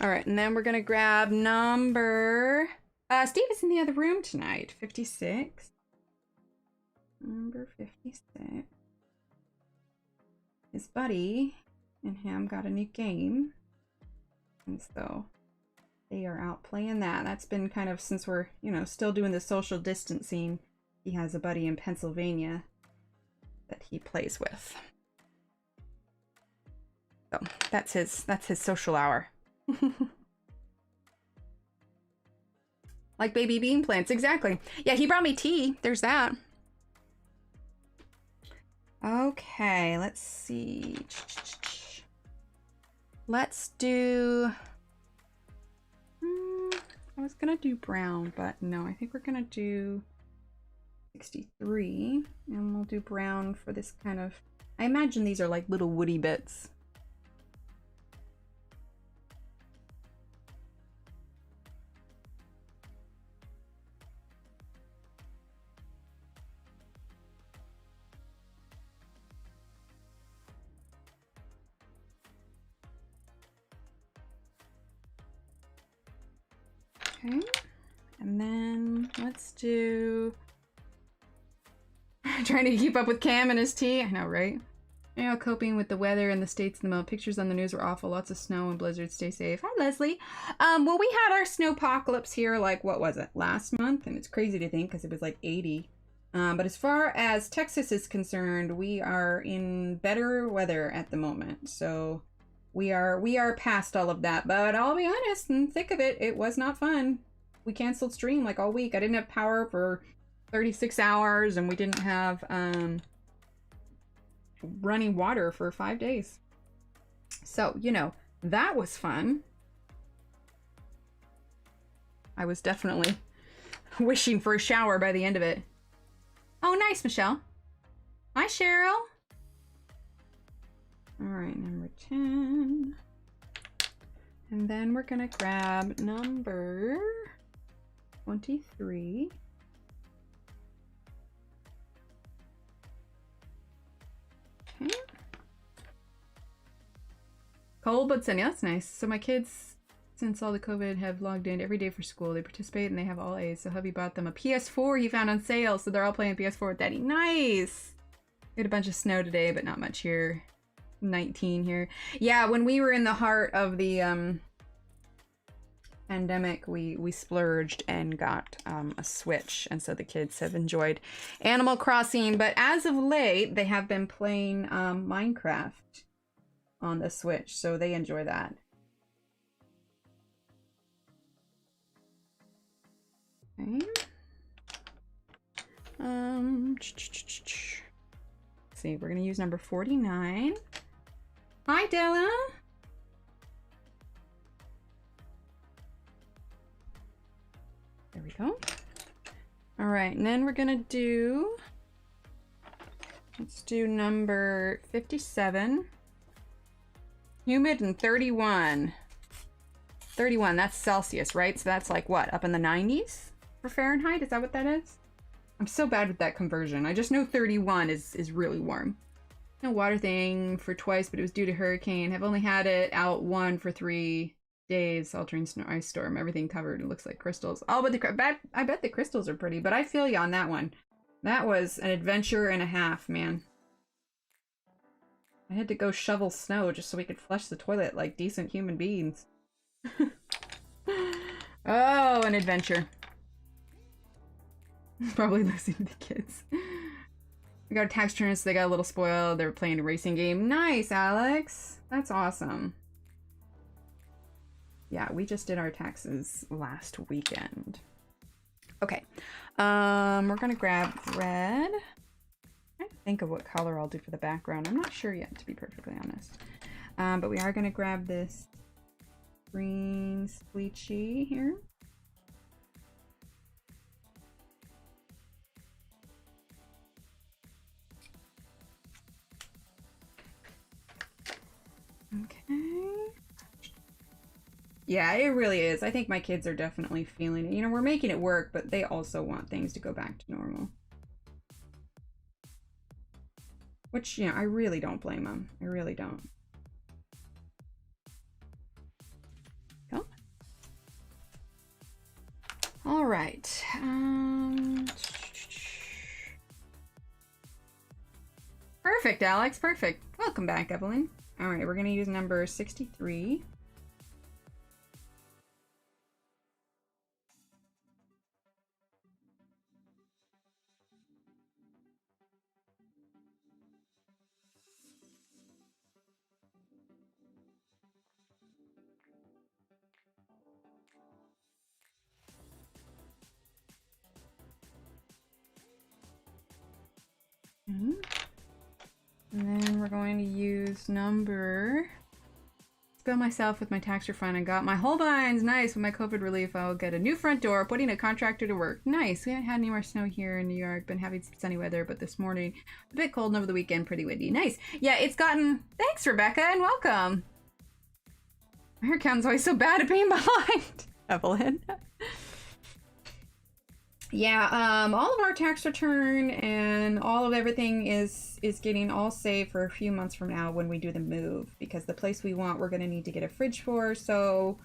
All right, and then we're gonna grab number... Steve is in the other room tonight, 56. Number 56. His buddy and him got a new game. And so they are out playing that. That's been kind of, since we're, you know, still doing the social distancing, he has a buddy in Pennsylvania that he plays with. So that's his social hour. Like baby bean plants, exactly. Yeah, he brought me tea. There's that. Okay, let's see. Let's do... I was gonna do brown, but no, I think we're gonna do 63. And we'll do brown for this kind of... I imagine these are like little woody bits. Okay, and then let's do... Trying to keep up with Cam and his tea. I know, right? You know, coping with the weather in the States at the moment. Pictures on the news were awful. Lots of snow and blizzards. Stay safe. Hi, Leslie. Well, we had our snowpocalypse here, like, what was it? Last month? And it's crazy to think because it was like 80. But as far as Texas is concerned, we are in better weather at the moment. So... We are past all of that, but I'll be honest, in the thick of it, it was not fun. We canceled stream like all week. I didn't have power for 36 hours, and we didn't have running water for 5 days. So, you know, that was fun. I was definitely wishing for a shower by the end of it. Oh, nice, Michelle. Hi, Cheryl. All right, number 10. And then we're gonna grab number 23. Okay. Cold but sunny, that's nice. So my kids, since all the COVID, have logged in every day for school. They participate and they have all A's. So hubby bought them a PS4 he found on sale. So they're all playing PS4 with daddy. Nice! We had a bunch of snow today, but not much here. 19 here. Yeah, when we were in the heart of the pandemic, we splurged and got a Switch, and so the kids have enjoyed Animal Crossing, but as of late they have been playing Minecraft on the Switch, so they enjoy that. Okay. Let's see, we're gonna use number 49. Hi, Della. There we go. All right, and then we're gonna do, let's do number 57. Humid and 31. 31, that's Celsius, right? So that's like what, up in the 90s for Fahrenheit? Is that what that is? I'm so bad with that conversion. I just know 31 is really warm. No water thing for twice, but it was due to hurricane. Have only had it out one for 3 days. Altering snow, ice storm, everything covered. It looks like crystals. Oh, but I bet the crystals are pretty, but I feel you on that one. That was an adventure and a half, man. I had to go shovel snow just so we could flush the toilet like decent human beings. Oh, an adventure. Probably listening to the kids. We got a tax return, so they got a little spoiled. They were playing a racing game. Nice, Alex. That's awesome. Yeah, we just did our taxes last weekend. Okay. We're gonna grab red. I'm trying to think of what color I'll do for the background. I'm not sure yet, to be perfectly honest. But we are gonna grab this green spleechy here. Okay. Yeah, it really is. I think my kids are definitely feeling it. You know, we're making it work, but they also want things to go back to normal. Which, you know, I really don't blame them. I really don't. Go. All right. Perfect, Alex. Perfect. Welcome back, Evelyn. All right, we're going to use number 63. And then we're going to use number... Bill myself with my tax refund and got my Holbeins. Nice. With my COVID relief, I'll get a new front door, putting a contractor to work. Nice. We haven't had any more snow here in New York. Been having some sunny weather, but this morning a bit cold and over the weekend pretty windy. Nice. Yeah, it's gotten... Thanks, Rebecca, and welcome. My hair count's always so bad at being behind. Evelyn. Yeah, all of our tax return and all of everything is getting all saved for a few months from now when we do the move, because the place we want, we're gonna need to get a fridge for, so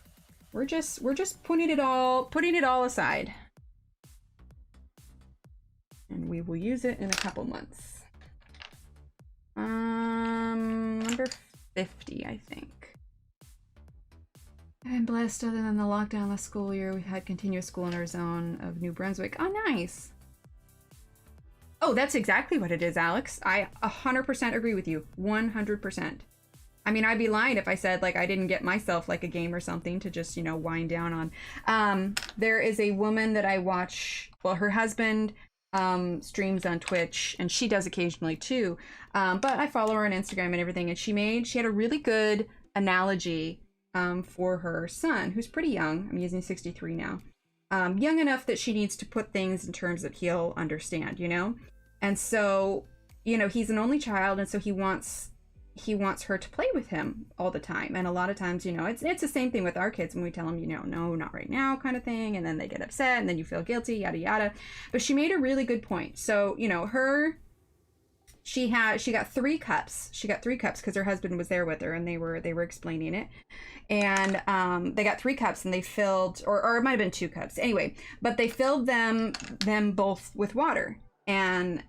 we're just putting it all aside. And we will use it in a couple months. Number 50, I think. I've been blessed. Other than the lockdown last school year, we've had continuous school in our zone of New Brunswick. Oh, nice. Oh, that's exactly what it is, Alex. I 100% agree with you. 100%. I mean, I'd be lying if I said, like, I didn't get myself, like, a game or something to just, you know, wind down on. There is a woman that I watch, well, her husband streams on Twitch, and she does occasionally, too. But I follow her on Instagram and everything, and she had a really good analogy for her son, who's pretty young. I'm using 63 now. Young enough that she needs to put things in terms that he'll understand, you know? And so, you know, he's an only child, and so he wants he wants her to play with him all the time. And a lot of times, you know, it's the same thing with our kids when we tell them, you know, no, not right now kind of thing. And then they get upset and then you feel guilty, yada, yada. But she made a really good point. So, you know, she got 3 cups. She got 3 cups because her husband was there with her and they were explaining it. And they got 3 cups and they filled, or it might have been 2 cups. Anyway, but they filled them both with water. And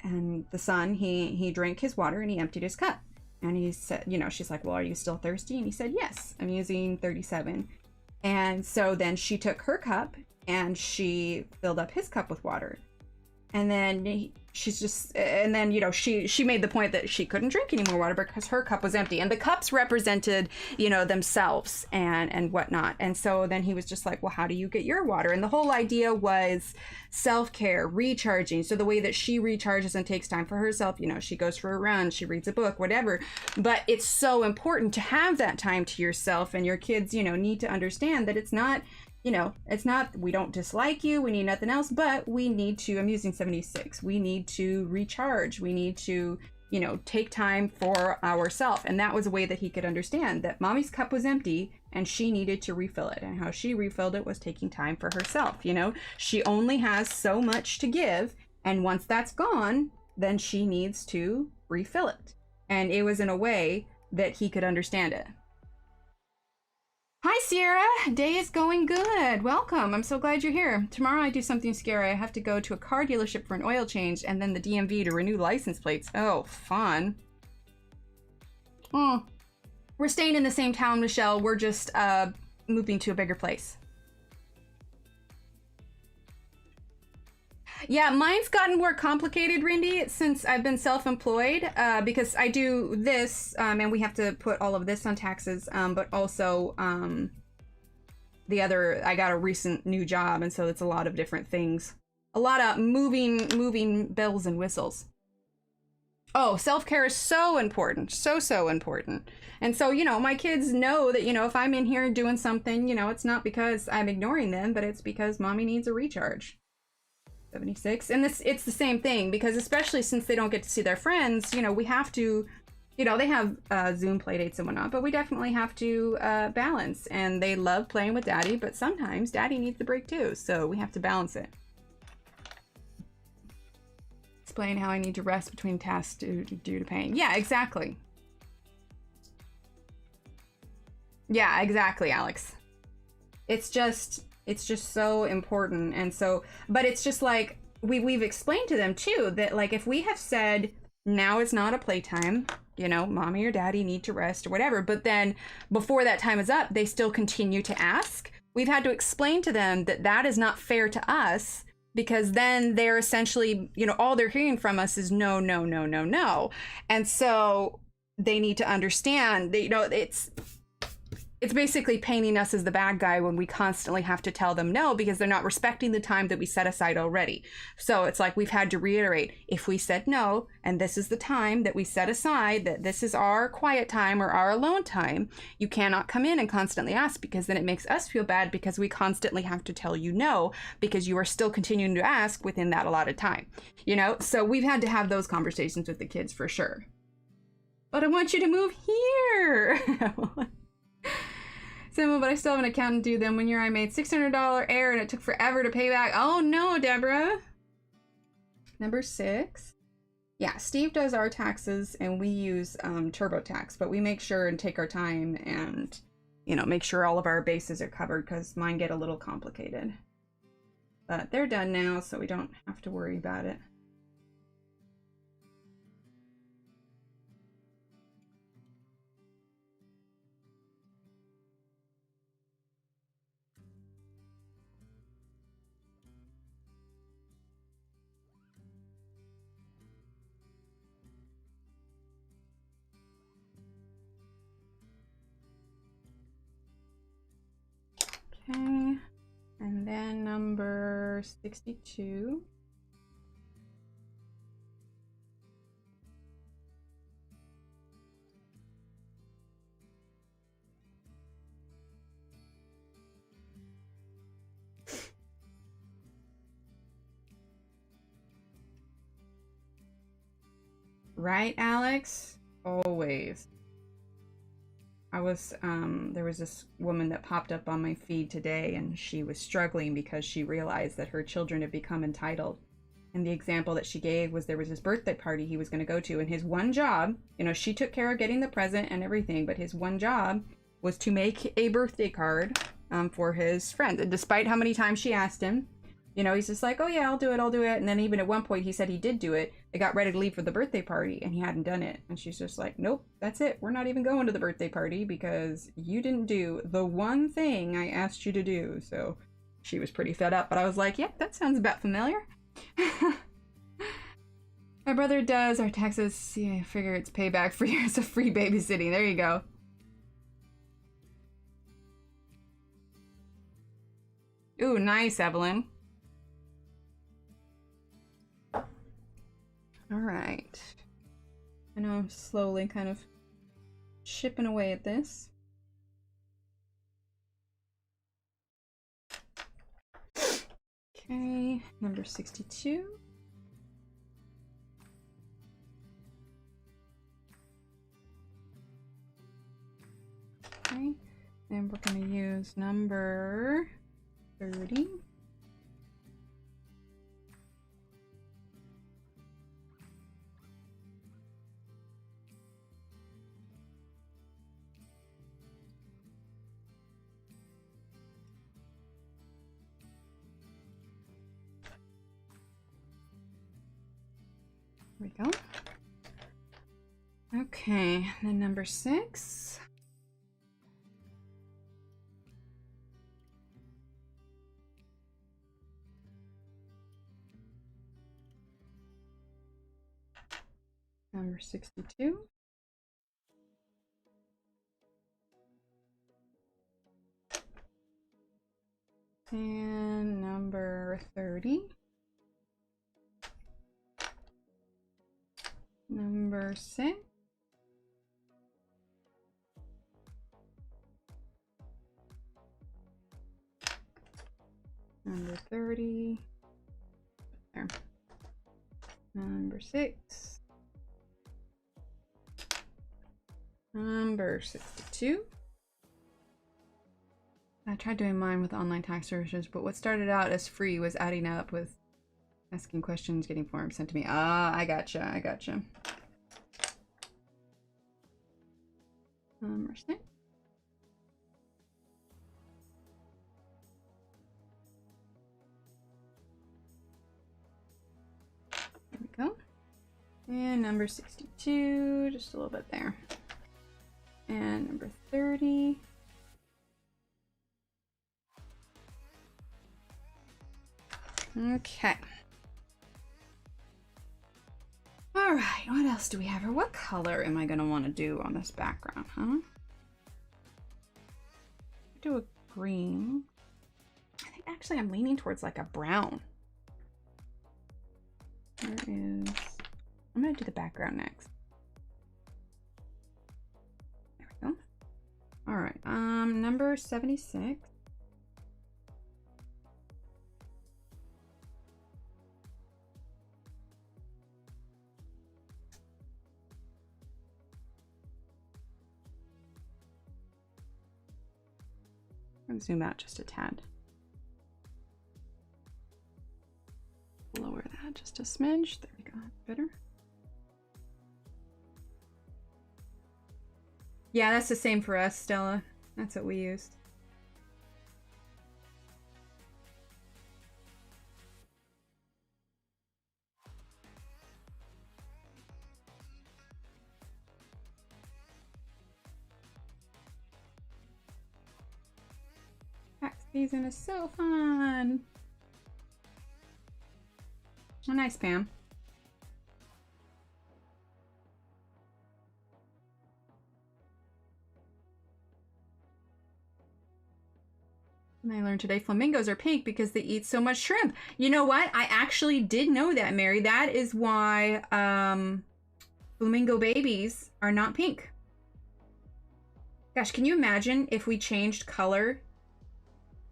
the son, he drank his water and he emptied his cup. And he said, you know, she's like, well, are you still thirsty? And he said, yes, I'm using 37. And so then she took her cup and she filled up his cup with water. And then you know, she made the point that she couldn't drink any more water because her cup was empty. And the cups represented, you know, themselves and whatnot. And so then he was just like, well, how do you get your water? And the whole idea was self-care, recharging. So the way that she recharges and takes time for herself, you know, she goes for a run, she reads a book, whatever. But it's so important to have that time to yourself, and your kids, you know, need to understand that it's not, you know, it's not, we don't dislike you, we need nothing else, but we need to, I'm using 76, we need to recharge, we need to, you know, take time for ourselves. And that was a way that he could understand that mommy's cup was empty and she needed to refill it. And how she refilled it was taking time for herself. You know, she only has so much to give. And once that's gone, then she needs to refill it. And it was in a way that he could understand it. Hi, Sierra. Day is going good. Welcome. I'm so glad you're here. Tomorrow I do something scary. I have to go to a car dealership for an oil change and then the DMV to renew license plates. Oh, fun. We're staying in the same town, Michelle. We're just moving to a bigger place. Yeah, mine's gotten more complicated, Rindy, since I've been self-employed, because I do this, and we have to put all of this on taxes, but also the other, I got a recent new job, and so it's a lot of different things. A lot of moving bells and whistles. Oh, self-care is so important, so important. And so, you know, my kids know that, you know, if I'm in here doing something, you know, it's not because I'm ignoring them, but it's because mommy needs a recharge. 76. And it's the same thing, because especially since they don't get to see their friends, you know, we have to, you know, they have Zoom play dates and whatnot, but we definitely have to balance. And they love playing with daddy, but sometimes daddy needs a break too, so we have to balance it. Explain how I need to rest between tasks due to pain. Yeah, exactly. Yeah, exactly, Alex. It's just so important. And so, but it's just like we've explained to them too that, like, if we have said now is not a playtime, you know, mommy or daddy need to rest or whatever, but then before that time is up, they still continue to ask, we've had to explain to them that that is not fair to us, because then they're essentially, you know, all they're hearing from us is no, no, no, no, no. And so they need to understand that, you know, it's basically painting us as the bad guy when we constantly have to tell them no, because they're not respecting the time that we set aside already. So it's like we've had to reiterate, if we said no, and this is the time that we set aside, that this is our quiet time or our alone time, you cannot come in and constantly ask, because then it makes us feel bad because we constantly have to tell you no, because you are still continuing to ask within that allotted time. You know, so we've had to have those conversations with the kids for sure. But I want you to move here. Simple, but I still have an accountant do them. One year I made $600 error and it took forever to pay back. Oh no, Deborah. Number 6. Yeah, Steve does our taxes and we use TurboTax, but we make sure and take our time and, you know, make sure all of our bases are covered, because mine get a little complicated. But they're done now, so we don't have to worry about it. Okay, and then number 62. Right, Alex? Always. there was this woman that popped up on my feed today, and she was struggling because she realized that her children had become entitled. And the example that she gave was there was this birthday party he was going to go to, and his one job, you know, she took care of getting the present and everything, but his one job was to make a birthday card for his friends. And despite how many times she asked him, you know, he's just like, oh yeah, I'll do it. And then even at one point he said he did do it. They got ready to leave for the birthday party and he hadn't done it. And she's just like, nope, that's it. We're not even going to the birthday party because you didn't do the one thing I asked you to do. So she was pretty fed up, but I was like, yeah, that sounds about familiar. My brother does our taxes. Yeah, I figure it's payback for years of free babysitting. There you go. Ooh, nice, Evelyn. All right. I know I'm slowly kind of chipping away at this. Okay, number 62. Okay, and we're going to use number 30. There we go. Okay, then number 6. Number 62. And number 30. Number 6. Number 30. There. Number 6. Number 62. I tried doing mine with online tax services, but what started out as free was adding up with asking questions, getting forms sent to me. Ah, I gotcha, I gotcha. Number 6. There we go. And number 62, just a little bit there. And number 30. Okay. All right, what else do we have here? What color am I going to want to do on this background, huh? Do a green. I think actually I'm leaning towards like a brown. There is... I'm going to do the background next. There we go. All right, number 76. Zoom out just a tad. Lower that just a smidge. There we go. Better. Yeah, that's the same for us, Stella. That's what we used. Tax season is so fun. Oh, nice, Pam. And I learned today flamingos are pink because they eat so much shrimp. You know what? I actually did know that, Mary. That is why flamingo babies are not pink. Gosh, can you imagine if we changed color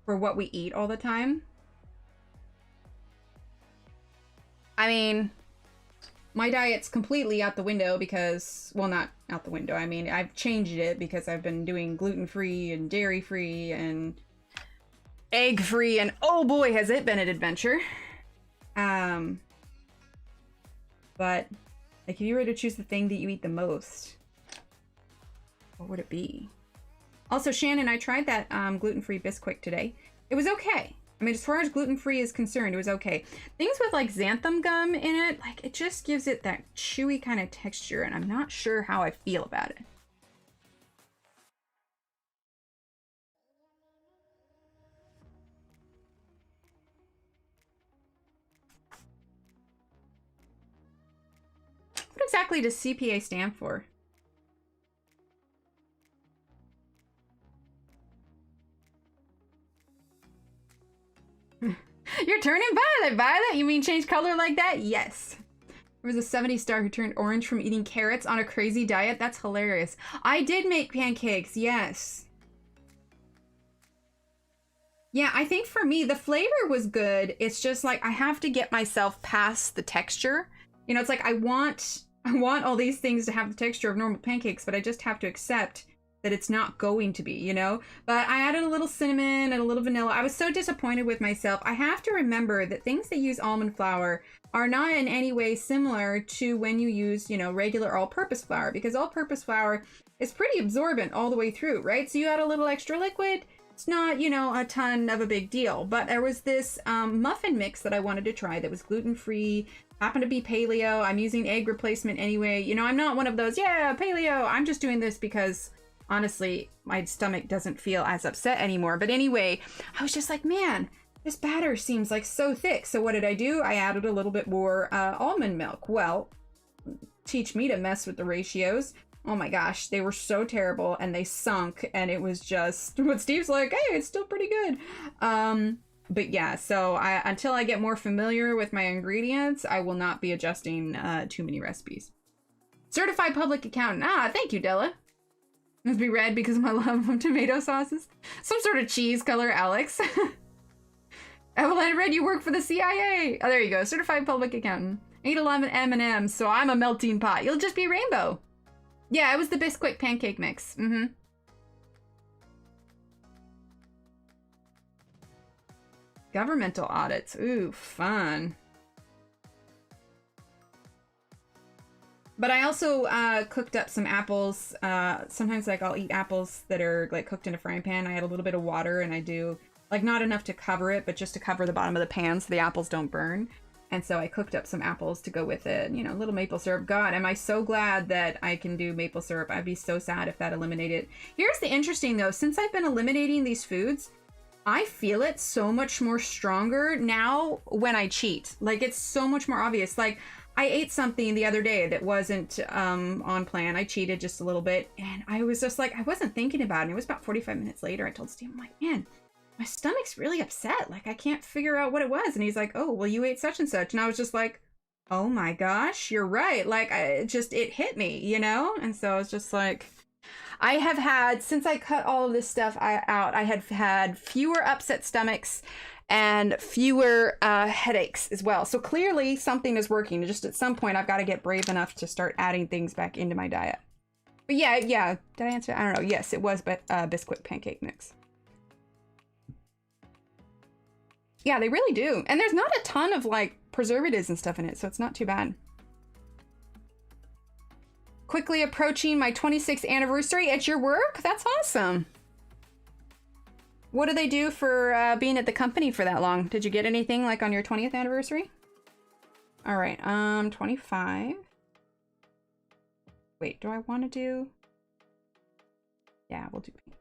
for what we eat all the time? I mean, my diet's completely out the window because, well, not out the window. I mean, I've changed it because I've been doing gluten-free and dairy-free and egg-free, and oh boy, has it been an adventure. But like, if you were to choose the thing that you eat the most, what would it be? Also, Shannon, I tried that gluten-free Bisquick today. It was okay. I mean, as far as gluten-free is concerned, it was okay. Things with like xanthan gum in it, like it just gives it that chewy kind of texture, and I'm not sure how I feel about it. What exactly does CPA stand for? You're turning violet, Violet? You mean change color like that? Yes. There was a 70 star who turned orange from eating carrots on a crazy diet. That's hilarious. I did make pancakes, yes. Yeah, I think for me, the flavor was good. It's just like, I have to get myself past the texture. You know, it's like, I want all these things to have the texture of normal pancakes, but I just have to accept that it's not going to be, you know? But I added a little cinnamon and a little vanilla. I was so disappointed with myself. I have to remember that things that use almond flour are not in any way similar to when you use, you know, regular all-purpose flour, because all-purpose flour is pretty absorbent all the way through, right? So you add a little extra liquid, it's not, you know, a ton of a big deal. But there was this muffin mix that I wanted to try that was gluten-free, happened to be paleo. I'm using egg replacement anyway. You know, I'm not one of those, yeah, paleo. I'm just doing this because honestly, my stomach doesn't feel as upset anymore. But anyway, I was just like, man, this batter seems like so thick. So what did I do? I added a little bit more almond milk. Well, teach me to mess with the ratios. Oh my gosh, they were so terrible and they sunk, and it was just what Steve's like, hey, it's still pretty good. But yeah, so until I get more familiar with my ingredients, I will not be adjusting too many recipes. Certified public accountant. Ah, thank you, Della. Must be red because of my love of tomato sauces. Some sort of cheese color, Alex. Evelyn, read you work for the CIA. Oh, there you go. Certified public accountant. 811 M&M's, so I'm a melting pot. You'll just be rainbow. Yeah, it was the Bisquick pancake mix. Mm-hmm. Governmental audits. Ooh, fun. But I also cooked up some apples. Sometimes like I'll eat apples that are like cooked in a frying pan. I add a little bit of water and I do like not enough to cover it, but just to cover the bottom of the pan so the apples don't burn. And so I cooked up some apples to go with it. You know, a little maple syrup. God, am I so glad that I can do maple syrup. I'd be so sad if that eliminated. Here's the interesting though, since I've been eliminating these foods, I feel it so much more stronger now when I cheat. Like it's so much more obvious. Like I ate something the other day that wasn't on plan. I cheated just a little bit and I was just like, I wasn't thinking about it. It was about 45 minutes later. I told Steve, I'm like, man, my stomach's really upset. Like I can't figure out what it was. And he's like, oh, well, you ate such and such. And I was just like, oh my gosh, you're right. Like it hit me, you know? And so I was just like, I have had, since I cut all of this stuff out, I have had fewer upset stomachs and fewer headaches as well. So clearly something is working. Just at some point, I've got to get brave enough to start adding things back into my diet. But yeah. Did I answer? I don't know. Yes, it was Bisquick pancake mix. Yeah, they really do. And there's not a ton of like preservatives and stuff in it, so it's not too bad. Quickly approaching my 26th anniversary at your work? That's awesome. What do they do for being at the company for that long? Did you get anything like on your 20th anniversary? All right, 25. Wait, do I want to do? Yeah, we'll do pink.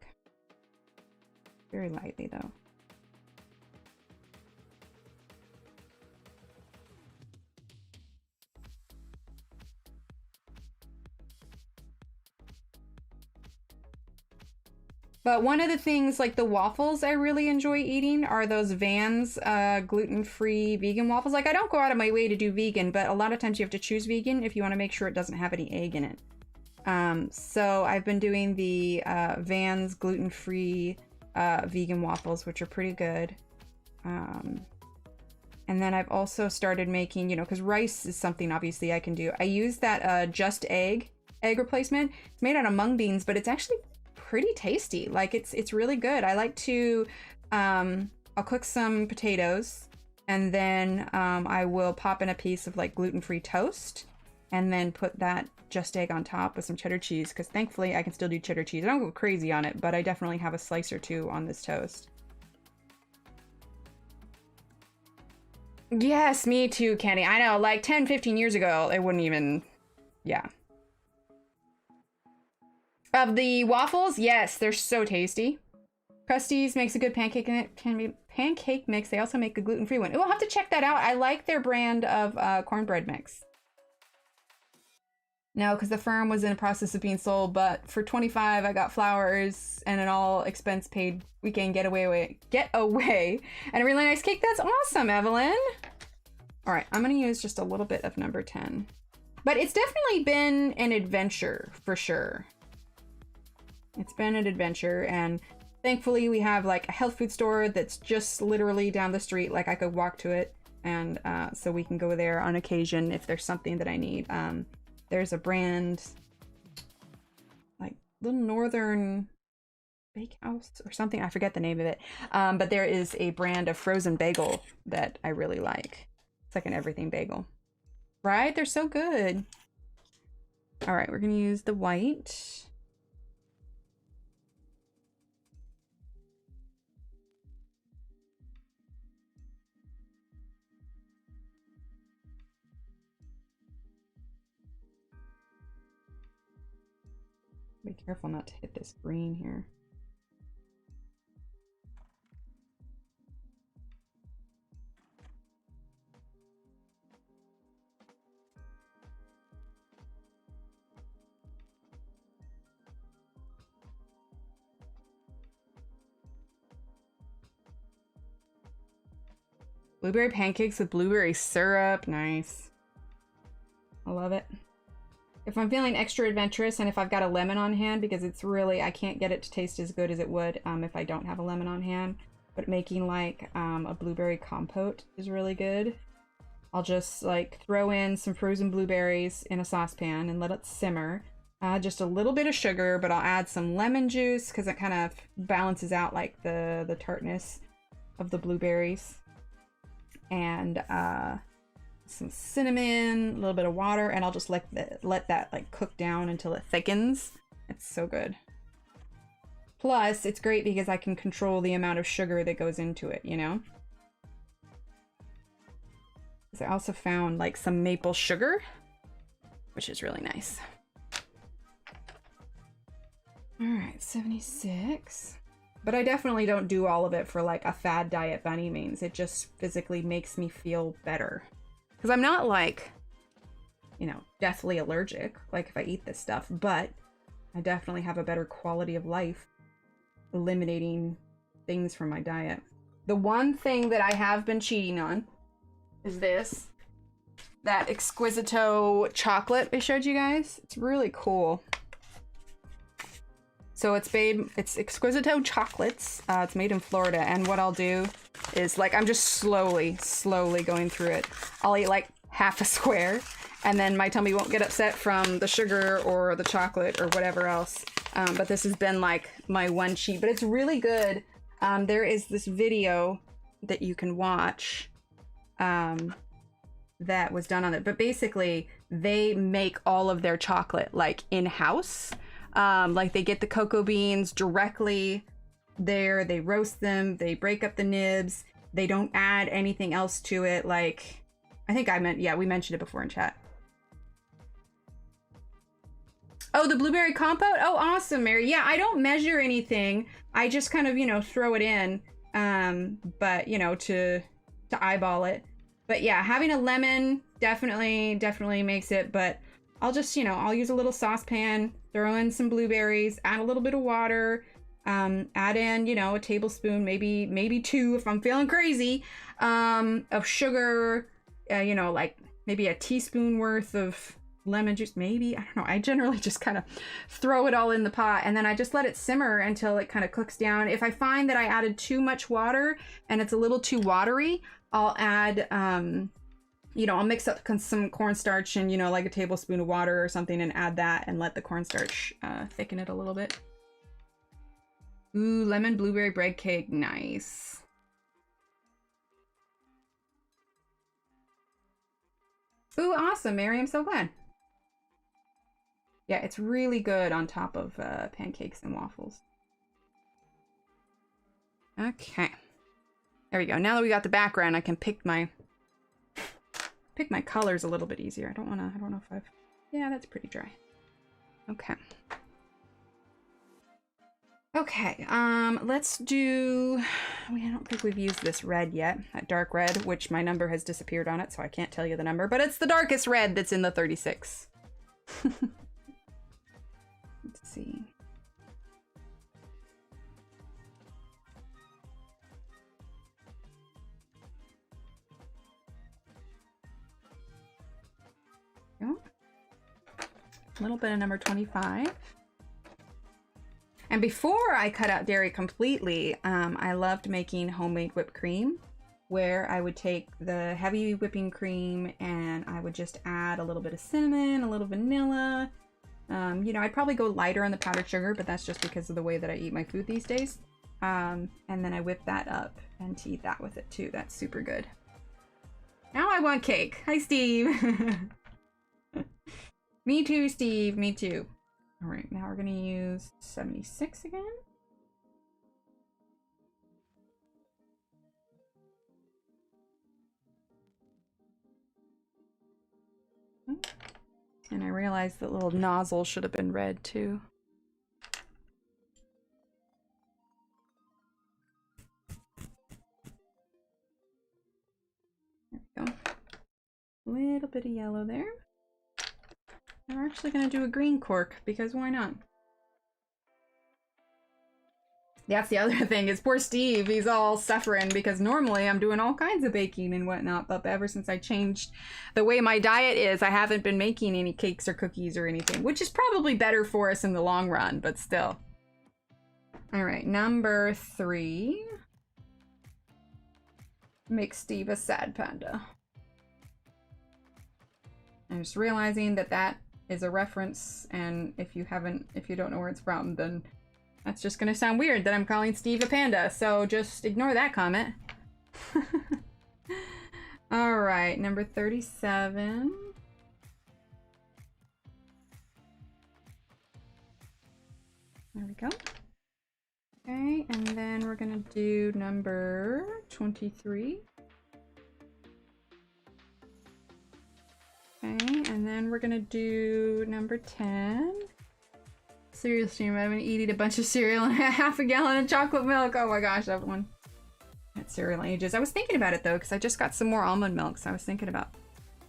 Very lightly though. But one of the things, like the waffles I really enjoy eating are those Vans gluten-free vegan waffles. Like I don't go out of my way to do vegan, but a lot of times you have to choose vegan if you want to make sure it doesn't have any egg in it. So I've been doing the Vans gluten-free vegan waffles, which are pretty good. And then I've also started making, you know, because rice is something obviously I can do. I use that Just egg replacement. It's made out of mung beans, but it's actually pretty tasty. Like it's really good. I like to, I'll cook some potatoes, and then I will pop in a piece of like gluten-free toast, and then put that Just egg on top with some cheddar cheese, because thankfully I can still do cheddar cheese. I don't go crazy on it, but I definitely have a slice or two on this toast. Yes, me too, Kenny. I know, like 10, 15 years ago, it wouldn't even, yeah. Of the waffles, yes, they're so tasty. Krusty's makes a good pancake mix. They also make a gluten-free one. We'll have to check that out. I like their brand of cornbread mix. No, because the firm was in the process of being sold, but for $25, I got flowers and an all expense paid weekend getaway, and a really nice cake. That's awesome, Evelyn. All right, I'm gonna use just a little bit of number 10, but it's definitely been an adventure for sure. It's been an adventure, and thankfully we have like a health food store that's just literally down the street. Like I could walk to it, and so we can go there on occasion if there's something that I need. There's a brand, like Little Northern Bakehouse or something. I forget the name of it. But there is a brand of frozen bagel that I really like. It's like an everything bagel. Right? They're so good. All right, we're going to use the white. Be careful not to hit this green here. Blueberry pancakes with blueberry syrup. Nice. I love it. If I'm feeling extra adventurous and if I've got a lemon on hand, because it's really, I can't get it to taste as good as it would if I don't have a lemon on hand, but making like a blueberry compote is really good. I'll just like throw in some frozen blueberries in a saucepan and let it simmer. Just a little bit of sugar, but I'll add some lemon juice because it kind of balances out like the tartness of the blueberries. And some cinnamon, a little bit of water, and I'll just let that like cook down until it thickens. It's so good. Plus, it's great because I can control the amount of sugar that goes into it, you know? I also found like some maple sugar, which is really nice. All right, 76. But I definitely don't do all of it for like a fad diet by any means. It just physically makes me feel better. Because I'm not like, you know, deathly allergic, like if I eat this stuff, but I definitely have a better quality of life eliminating things from my diet. The one thing that I have been cheating on is this. That Exquisito chocolate I showed you guys. It's really cool. So it's Exquisito chocolates. It's made in Florida, and what I'll do is like I'm just slowly going through it. I'll eat like half a square, and then my tummy won't get upset from the sugar or the chocolate or whatever else. But this has been like my one cheat, but it's really good. There is this video that you can watch that was done on it, but basically they make all of their chocolate like in-house. Like they get the cocoa beans directly there, they roast them, they break up the nibs, they don't add anything else to it. Like, I think we mentioned it before in chat. Oh, the blueberry compote? Oh, awesome, Mary. Yeah, I don't measure anything. I just kind of, you know, throw it in, but, you know, to eyeball it. But yeah, having a lemon definitely makes it, but I'll just, you know, I'll use a little saucepan, throw in some blueberries, add a little bit of water, add in, you know, a tablespoon, maybe two if I'm feeling crazy, of sugar, you know, like maybe a teaspoon worth of lemon juice, maybe, I don't know. I generally just kind of throw it all in the pot, and then I just let it simmer until it kind of cooks down. If I find that I added too much water and it's a little too watery, I'll add, you know, I'll mix up some cornstarch and, you know, like a tablespoon of water or something and add that and let the cornstarch thicken it a little bit. Ooh, lemon blueberry bread cake. Nice. Ooh, awesome, Mary. I'm so glad. Yeah, it's really good on top of pancakes and waffles. Okay. There we go. Now that we got the background, I can pick my colors a little bit easier. I don't know if I've... Yeah, that's pretty dry. Okay. Okay, let's do... I don't think we've used this red yet. That dark red, which my number has disappeared on it, so I can't tell you the number, but it's the darkest red that's in the 36. Let's see. A little bit of number 25. And before I cut out dairy completely, I loved making homemade whipped cream, where I would take the heavy whipping cream and I would just add a little bit of cinnamon, a little vanilla. You know, I'd probably go lighter on the powdered sugar, but that's just because of the way that I eat my food these days. And then I whip that up and to eat that with it too. That's super good. Now I want cake. Hi, Steve. Me too, Steve. Me too. All right, now we're gonna use 76 again. And I realized that little nozzle should have been red too. There we go. A little bit of yellow there. And we're actually gonna do a green cork because why not? That's the other thing is poor Steve, he's all suffering because normally I'm doing all kinds of baking and whatnot, but ever since I changed the way my diet is, I haven't been making any cakes or cookies or anything, which is probably better for us in the long run, but still. All right, number 3. Make Steve a sad panda. I'm just realizing that that is a reference, and if you don't know where it's from, then that's just gonna sound weird that I'm calling Steve a panda, so just ignore that comment. All right, number 37. There we go. Okay, and then we're gonna do number 23. Okay, and then we're gonna do number 10. Cereal stream. I've been eating a bunch of cereal and half a gallon of chocolate milk. Oh my gosh, that one. That cereal ages. I was thinking about it though, because I just got some more almond milk, so I was thinking about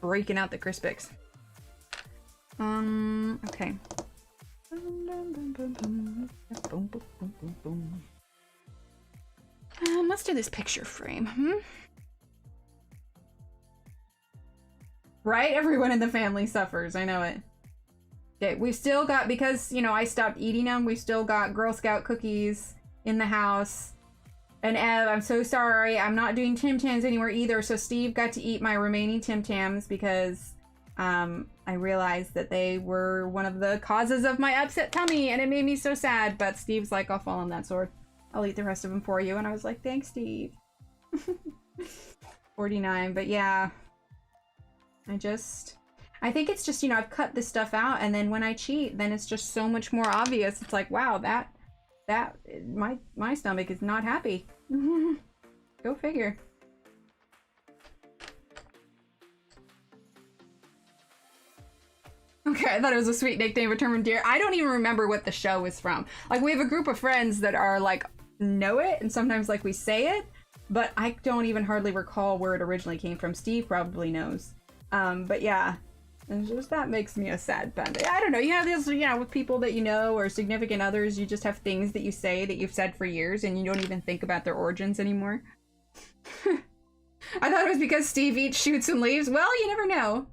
breaking out the Crispix. Okay. Let's do this picture frame. Right? Everyone in the family suffers. I know it. Okay, we've still got, because, you know, I stopped eating them, we've still got Girl Scout cookies in the house. And Ev, I'm so sorry, I'm not doing Tim Tams anymore either, so Steve got to eat my remaining Tim Tams because I realized that they were one of the causes of my upset tummy, and it made me so sad, but Steve's like, I'll fall on that sword. I'll eat the rest of them for you, and I was like, thanks, Steve. 49, but yeah. I think it's just, you know, I've cut this stuff out, and then when I cheat, then it's just so much more obvious. It's like, wow, my stomach is not happy. Go figure. Okay, I thought it was a sweet nickname for Termin Deer. I don't even remember what the show is from. Like, we have a group of friends that are like, know it, and sometimes like we say it, but I don't even hardly recall where it originally came from. Steve probably knows. But yeah. And just that makes me a sad panda. I don't know. You have this, you know, with people that you know or significant others, you just have things that you say that you've said for years and you don't even think about their origins anymore. I thought it was because Steve eats shoots and leaves. Well, you never know.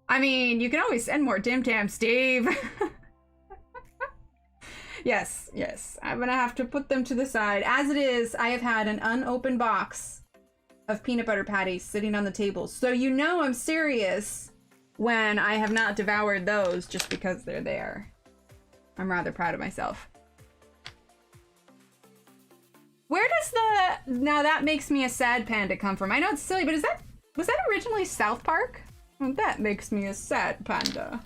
I mean, you can always send more Tim Tams, Steve. Yes, yes. I'm gonna have to put them to the side. As it is, I have had an unopened box of peanut butter patties sitting on the table. So you know I'm serious when I have not devoured those just because they're there. I'm rather proud of myself. Where does the now that makes me a sad panda come from? I know it's silly, but was that originally South Park? Well, that makes me a sad panda.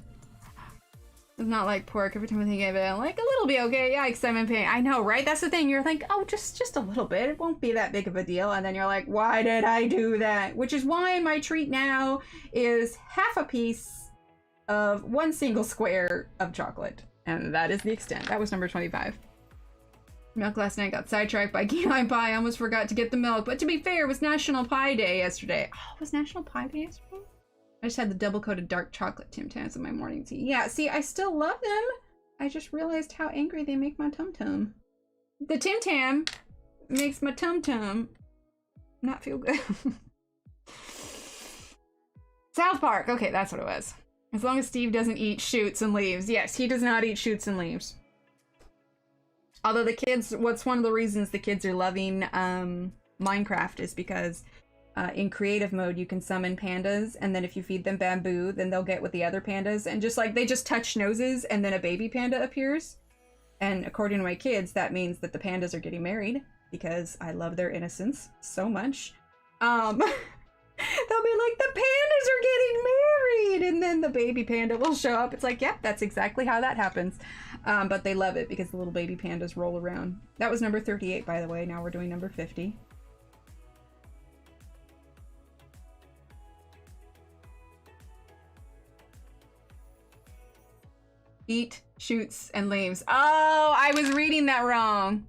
It's not like pork. Every time I think of it, I'm like, a little bit okay. Yikes, I'm in pain. I know, right? That's the thing. You're like, oh, just a little bit. It won't be that big of a deal. And then you're like, why did I do that? Which is why my treat now is half a piece of one single square of chocolate. And that is the extent. That was number 25. Milk last night got sidetracked by key lime pie. I almost forgot to get the milk. But to be fair, it was National Pie Day yesterday. Oh, it was National Pie Day yesterday? I just had the double-coated dark chocolate Tim Tams in my morning tea. Yeah, see, I still love them. I just realized how angry they make my tum-tum. The Tim Tam makes my tum-tum not feel good. South Park. Okay, that's what it was. As long as Steve doesn't eat shoots and leaves. Yes, he does not eat shoots and leaves. Although the kids, what's one of the reasons the kids are loving Minecraft is because in creative mode, you can summon pandas, and then if you feed them bamboo, then they'll get with the other pandas, and just like they just touch noses, and then a baby panda appears. And according to my kids, that means that the pandas are getting married, because I love their innocence so much. They'll be like, the pandas are getting married, and then the baby panda will show up. It's like, yep, that's exactly how that happens. But they love it because the little baby pandas roll around. That was number 38, by the way. Now we're doing number 50. Eat, shoots, and leaves. Oh, I was reading that wrong.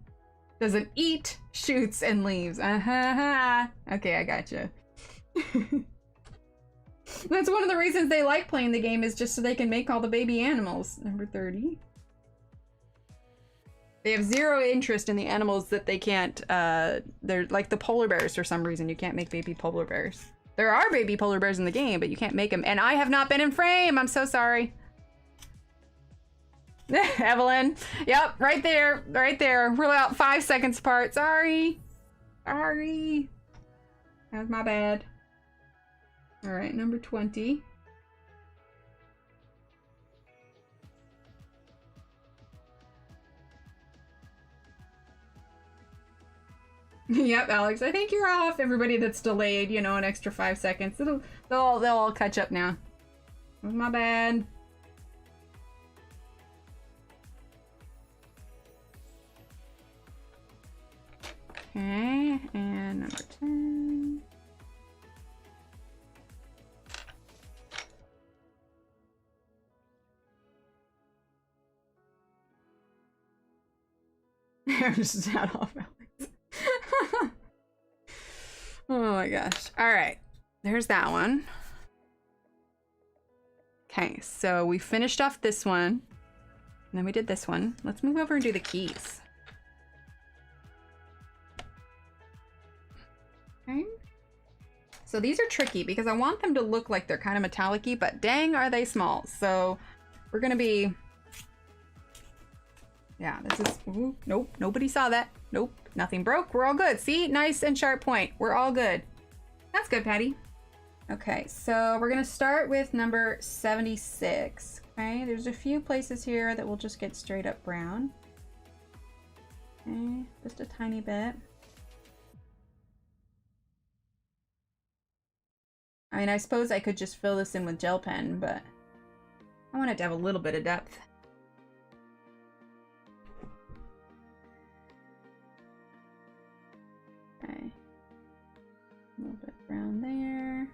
Doesn't eat, shoots, and leaves. Uh-huh. Okay, I gotcha. That's one of the reasons they like playing the game, is just so they can make all the baby animals. Number 30. They have zero interest in the animals that they can't, they're like the polar bears for some reason. You can't make baby polar bears. There are baby polar bears in the game, but you can't make them. And I have not been in frame. I'm so sorry. Evelyn. Yep, right there. Right there. We're about 5 seconds apart. Sorry. Sorry. That was my bad. All right, number 20. Yep, Alex, I think you're off. Everybody that's delayed, you know, an extra 5 seconds. They'll all catch up now. That was my bad. Okay, and number 10. Just out off, Alex. Oh my gosh. All right, there's that one. Okay, so we finished off this one, and then we did this one. Let's move over and do the keys. Okay. So these are tricky because I want them to look like they're kind of metallic-y, but dang, are they small. So we're gonna be, yeah, this is, ooh, nope, nobody saw that. Nope, nothing broke. We're all good. See, nice and sharp point. We're all good. That's good, Patty. Okay, so we're gonna start with number 76. Okay, there's a few places here that will just get straight up brown. Okay, just a tiny bit. I mean, I suppose I could just fill this in with gel pen, but I want it to have a little bit of depth. Okay. A little bit brown there.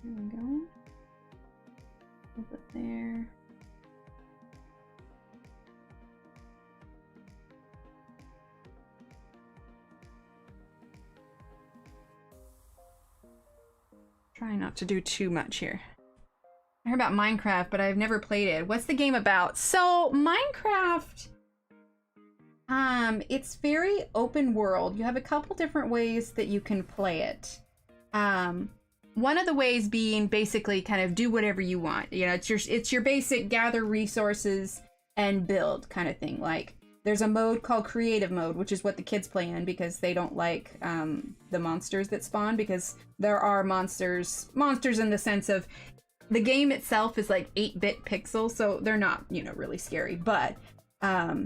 There we go. A little bit there. Trying not to do too much here. I heard about Minecraft, but I've never played it. What's the game about? So Minecraft, it's very open world. You have a couple different ways that you can play it. One of the ways being basically kind of do whatever you want. You know, it's your basic gather resources and build kind of thing. Like There's a mode called creative mode, which is what the kids play in because they don't like the monsters that spawn, because there are monsters in the sense of the game itself is like 8-bit pixels, so they're not, you know, really scary. But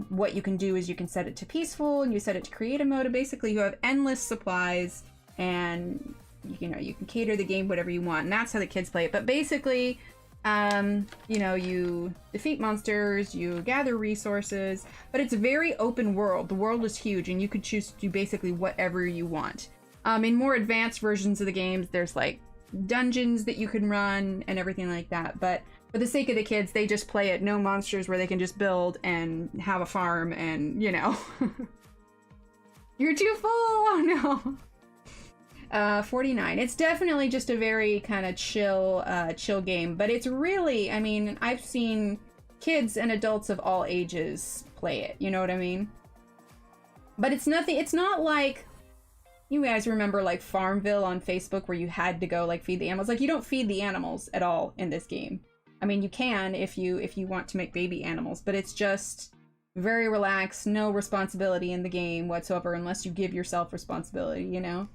what you can do is you can set it to peaceful and you set it to creative mode, and basically you have endless supplies and, you know, you can cater the game whatever you want, and that's how the kids play it. But basically, you know, you defeat monsters, you gather resources, but it's a very open world. The world is huge and you could choose to do basically whatever you want. In more advanced versions of the games, there's like dungeons that you can run and everything like that, but for the sake of the kids, they just play it no monsters, where they can just build and have a farm and, you know. You're too full. Oh no. 49. It's definitely just a very kind of chill game, but it's really, I mean, I've seen kids and adults of all ages play it, you know what I mean? But it's nothing, it's not like, you guys remember like Farmville on Facebook where you had to go like feed the animals? Like, you don't feed the animals at all in this game. I mean, you can if you want to make baby animals, but it's just very relaxed, no responsibility in the game whatsoever unless you give yourself responsibility, you know?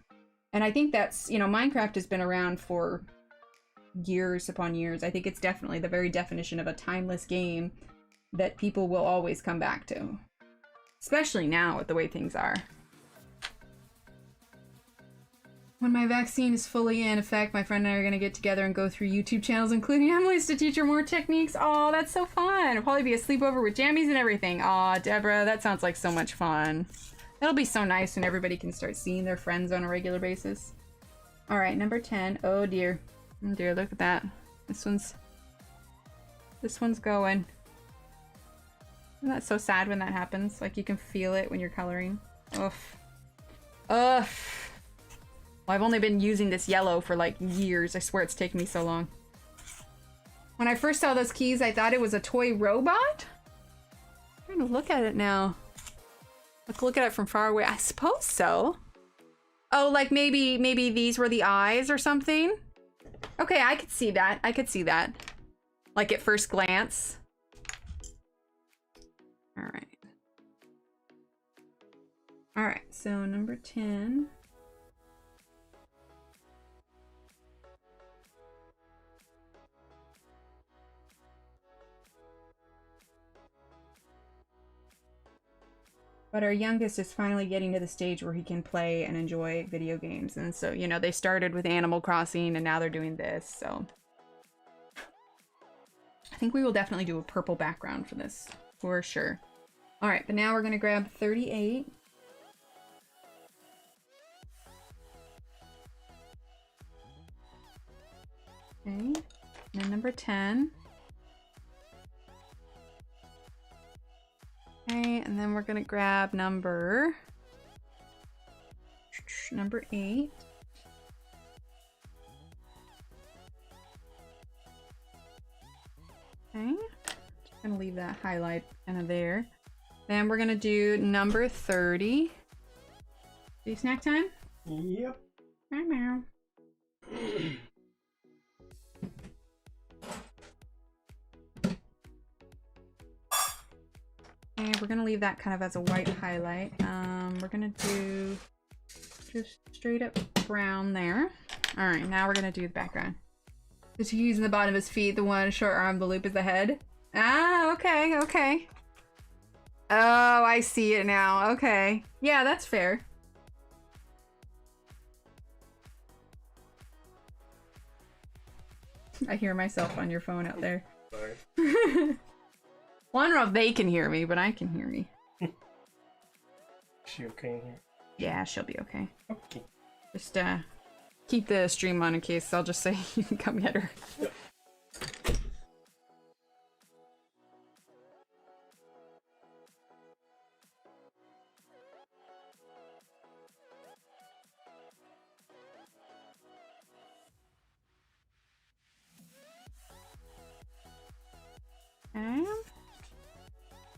And I think that's, you know, Minecraft has been around for years upon years. I think it's definitely the very definition of a timeless game that people will always come back to. Especially now with the way things are. When my vaccine is fully in effect, my friend and I are going to get together and go through YouTube channels, including Emily's, to teach her more techniques. Oh, that's so fun. It'll probably be a sleepover with jammies and everything. Aw, Deborah, that sounds like so much fun. It'll be so nice when everybody can start seeing their friends on a regular basis. All right, number 10. Oh dear. Oh dear, look at that. This one's going. Isn't that so sad when that happens? Like, you can feel it when you're coloring. Oof. Ugh. Well, I've only been using this yellow for like years. I swear it's taken me so long. When I first saw those keys, I thought it was a toy robot. I'm trying to look at it now. Look at it from far away. I suppose so. Oh, like maybe these were the eyes or something? Okay, I could see that. I could see that. Like at first glance. All right. All right, so number 10. But our youngest is finally getting to the stage where he can play and enjoy video games. And so, you know, they started with Animal Crossing and now they're doing this, so. I think we will definitely do a purple background for this, for sure. All right, but now we're gonna grab 38. Okay, and then number 10. Okay, and then we're gonna grab number 8. Okay, just gonna leave that highlight kind of there. Then we're gonna do number 30. Do snack time? Yep. Meow. And we're gonna leave that kind of as a white highlight. We're gonna do just straight up brown there. All right, now we're gonna do the background. Just using the bottom of his feet, the one short arm, the loop is the head. Ah, okay, okay. Oh, I see it now. Okay. Yeah, that's fair. I hear myself on your phone out there. Sorry. Well, I don't know if they can hear me, but I can hear me. She okay here? Yeah, she'll be okay. Okay. Just keep the stream on in case I'll just say you can come get her. Yep.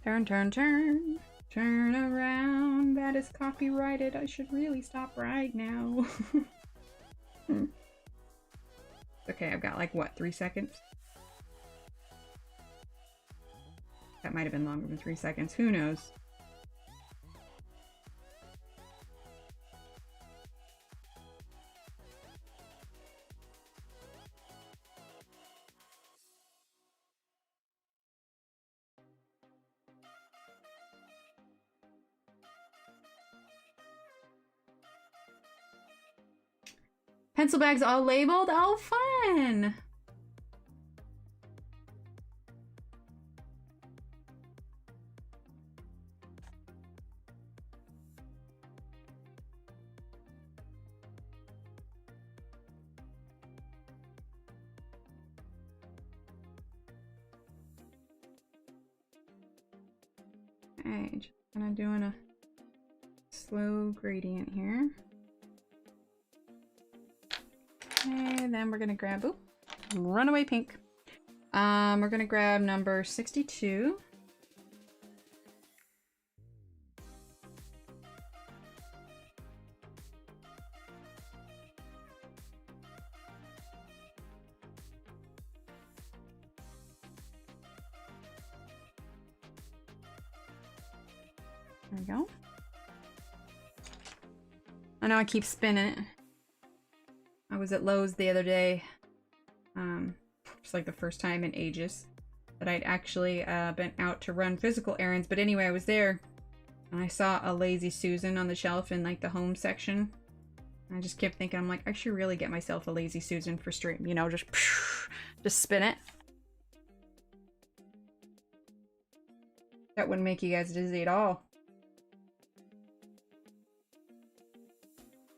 And turn, turn, turn. Turn around. That is copyrighted. I should really stop right now. Okay, I've got like, what, 3 seconds? That might have been longer than 3 seconds. Who knows? Pencil bags all labeled? Oh, fun! Okay, just kind of doing a slow gradient here. Okay, then we're gonna grab, oop, runaway pink. We're gonna grab number 62. There we go. I know I keep spinning it. I was at Lowe's the other day. It's like the first time in ages that I'd actually been out to run physical errands. But anyway, I was there and I saw a Lazy Susan on the shelf in like the home section. I just kept thinking, I'm like, I should really get myself a Lazy Susan for stream. You know, just spin it. That wouldn't make you guys dizzy at all.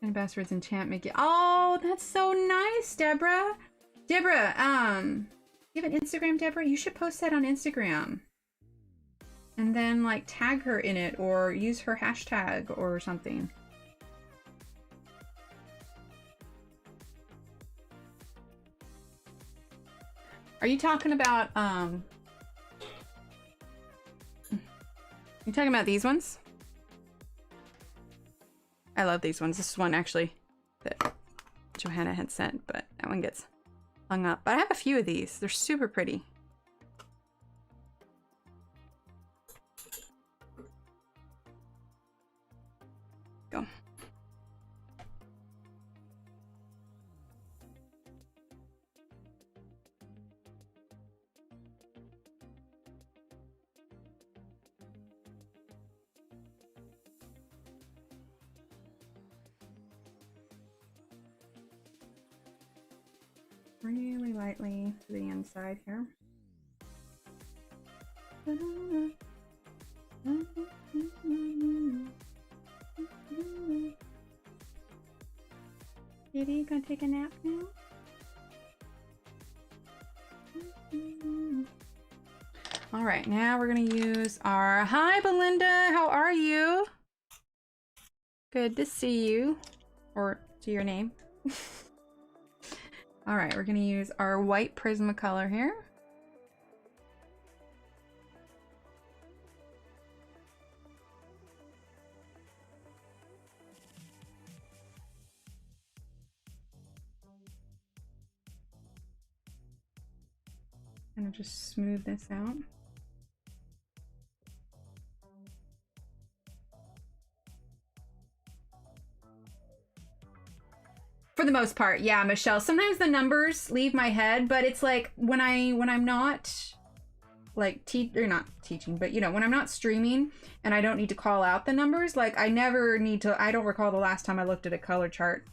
And passwords enchant make you. Oh, that's so nice, Deborah. Deborah, you have an Instagram, Deborah? You should post that on Instagram. And then like tag her in it or use her hashtag or something. Are you talking about you talking about these ones? I love these ones. This is one actually that Johanna had sent, but that one gets hung up. But I have a few of these. They're super pretty. Go. Really lightly to the inside here. Kitty, gonna take a nap now? All right, now we're gonna use our, hi Belinda, how are you? Good to see you, or see your name. All right, we're gonna use our white Prismacolor here. And I'll just smooth this out. For the most part, yeah, Michelle. Sometimes the numbers leave my head, but it's like when I'm not like not teaching, but you know, when I'm not streaming and I don't need to call out the numbers, like I never need to. I don't recall the last time I looked at a color chart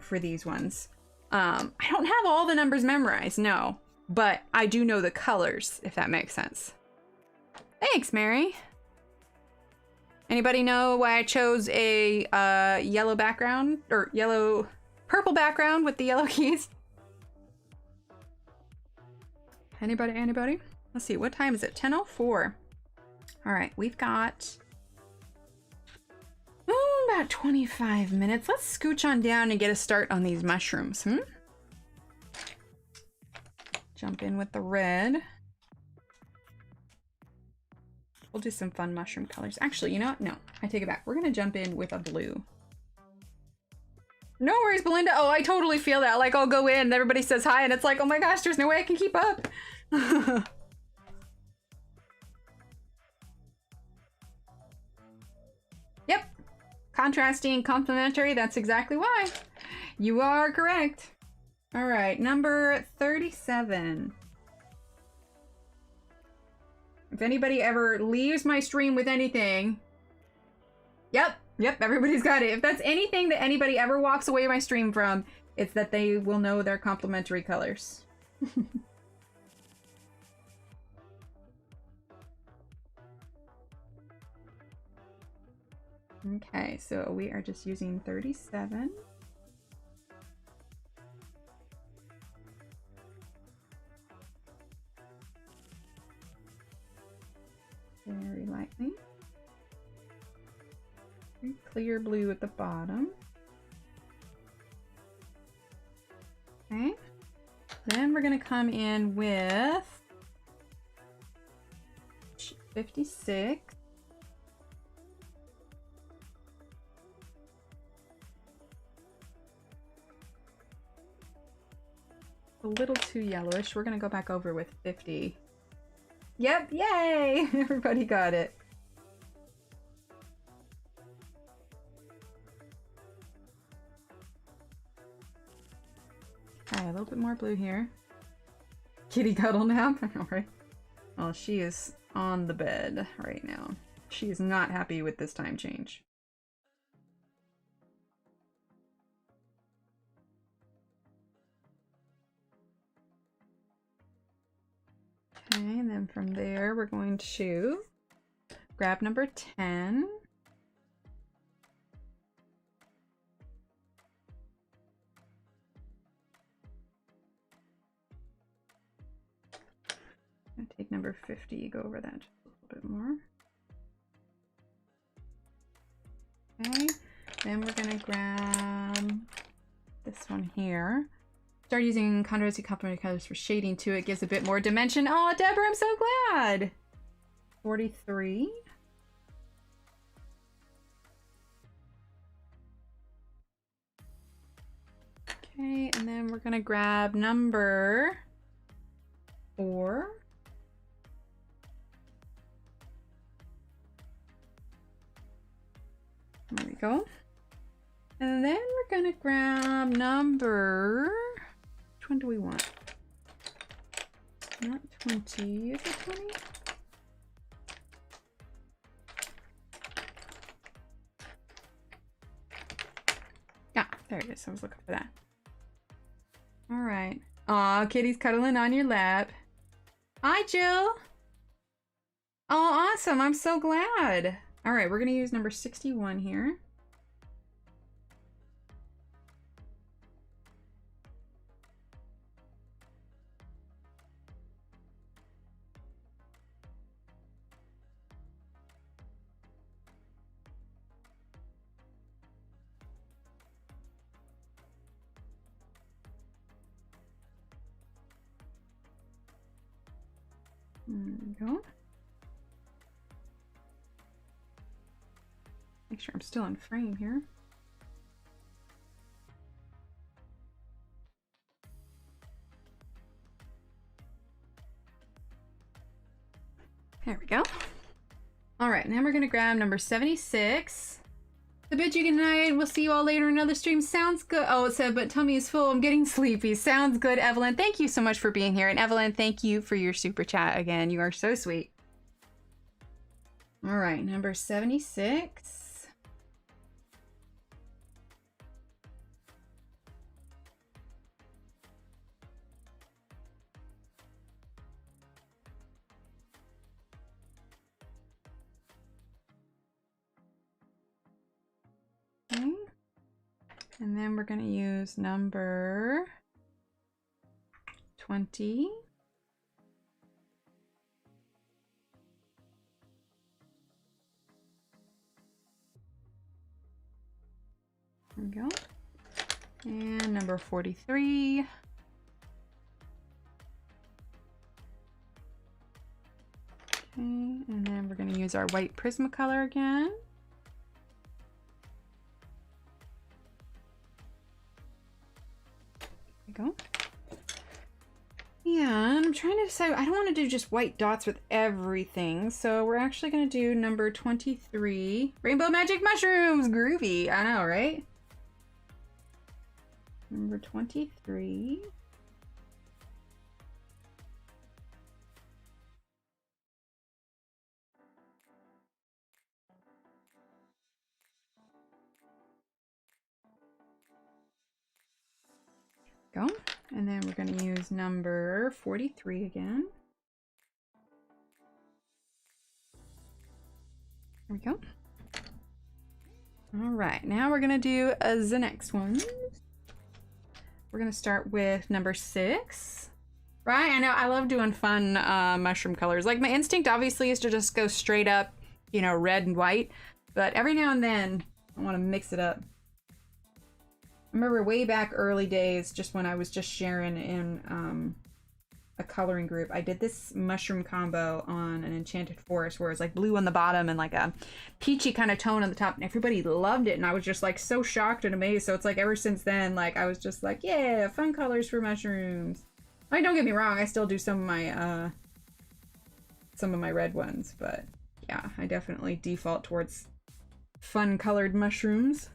for these ones. I don't have all the numbers memorized, no, but I do know the colors, if that makes sense. Thanks, Mary. Anybody know why I chose a yellow background or purple background with the yellow keys? Anybody? Let's see, what time is it? 10:04. All right, we've got about 25 minutes. Let's scooch on down and get a start on these mushrooms, Jump in with the red. We'll do some fun mushroom colors. Actually, you know what? No, I take it back. We're gonna jump in with a blue. No worries, Belinda. Oh, I totally feel that. Like, I'll go in and everybody says hi and it's like, oh my gosh, there's no way I can keep up. Yep. Contrasting, complementary. That's exactly why. You are correct. All right, number 37. If anybody ever leaves my stream with anything, Yep, everybody's got it. If that's anything that anybody ever walks away my stream from, It's that they will know their complementary colors. Okay, so we are just using 37. Very lightly. Very clear blue at the bottom. Okay. Then we're going to come in with 56. A little too yellowish. We're going to go back over with 50. Yep, yay! Everybody got it. Okay, a little bit more blue here. Kitty cuddle nap. All right. Well, she is on the bed right now. She is not happy with this time change. Okay, and then from there, we're going to grab number 10. And take number 50, go over that just a little bit more. Okay, then we're gonna grab this one here. Start using contrasty complementary colors for shading too. It gives a bit more dimension. Oh, Deborah, I'm so glad. 43. Okay, and then we're gonna grab number 4. There we go. And then we're gonna grab number... Which one do we want? Not 20, is it 20? Yeah, there it is. I was looking for that. All right. Aw, Kitty's cuddling on your lap. Hi, Jill. Oh, awesome. I'm so glad. All right, we're gonna use number 61 here. There we go. Make sure I'm still in frame here. There we go. All right, now we're gonna grab number 76. I bid you good night. We'll see you all later in another stream. Sounds good. Oh, it said, but tummy is full. I'm getting sleepy. Sounds good, Evelyn. Thank you so much for being here. And Evelyn, thank you for your super chat again. You are so sweet. All right, number 76. Okay. And then we're going to use number 20. There we go. And number 43. Okay, and then we're going to use our white Prismacolor again. Go. And I'm trying to decide, I don't want to do just white dots with everything, so we're actually going to do number 23. Rainbow Magic Mushrooms! Groovy! I know, right? Number 23. go. And then we're going to use number 43 again. There we go. All right, now we're going to do the next one. We're going to start with number 6. Right? I know I love doing fun mushroom colors. Like, my instinct obviously is to just go straight up, you know, red and white. But every now and then, I want to mix it up. I remember way back early days, just when I was just sharing in a coloring group, I did this mushroom combo on an enchanted forest where it's like blue on the bottom and like a peachy kind of tone on the top, and everybody loved it, and I was just like so shocked and amazed. So it's like ever since then, like I was just like, yeah, fun colors for mushrooms. I mean, don't get me wrong, I still do some of my red ones, but yeah, I definitely default towards fun colored mushrooms.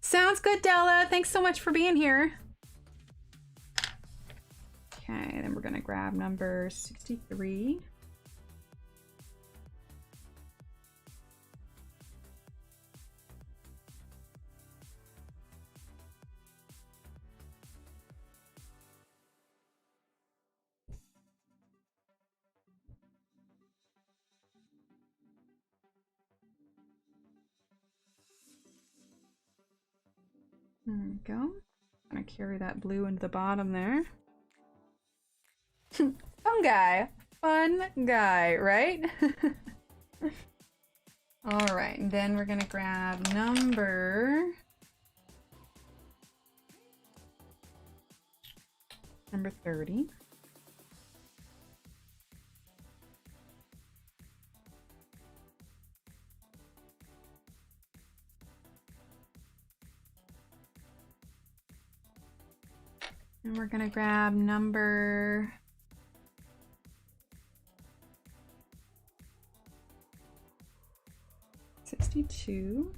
Sounds good, Della. Thanks so much for being here. Okay, then we're gonna grab number 63. There we go. I'm gonna carry that blue into the bottom there. Fun guy, right? All right, and then we're gonna grab number 30. And we're gonna grab number 62.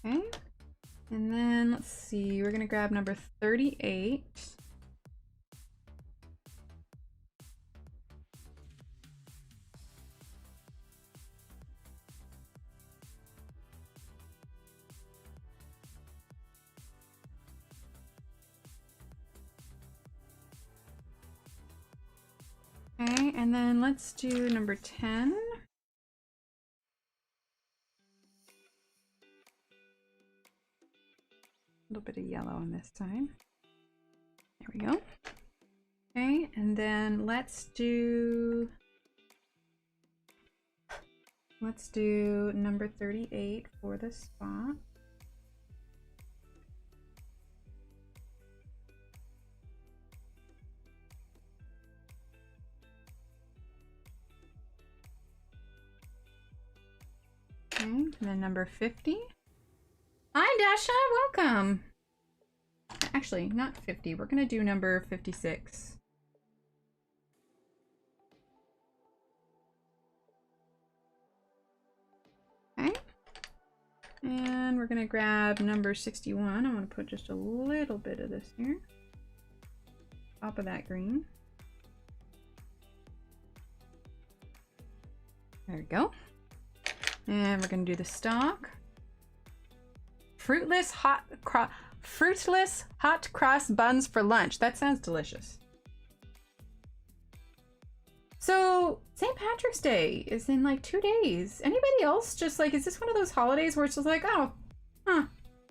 Okay, and then let's see, we're gonna grab number 38. Okay, and then let's do number 10. A little bit of yellow on this side. There we go. Okay, and then let's do number 38 for the spot. Okay, and then number 50. Hi, Dasha, welcome. Actually, not 50. We're gonna do number 56. Okay. And we're gonna grab number 61. I'm gonna put just a little bit of this here. Top of that green. There we go. And we're gonna do the stalk. Fruitless hot cross buns for lunch. That sounds delicious. So St. Patrick's Day is in like 2 days. Anybody else just like, is this one of those holidays where it's just like, oh,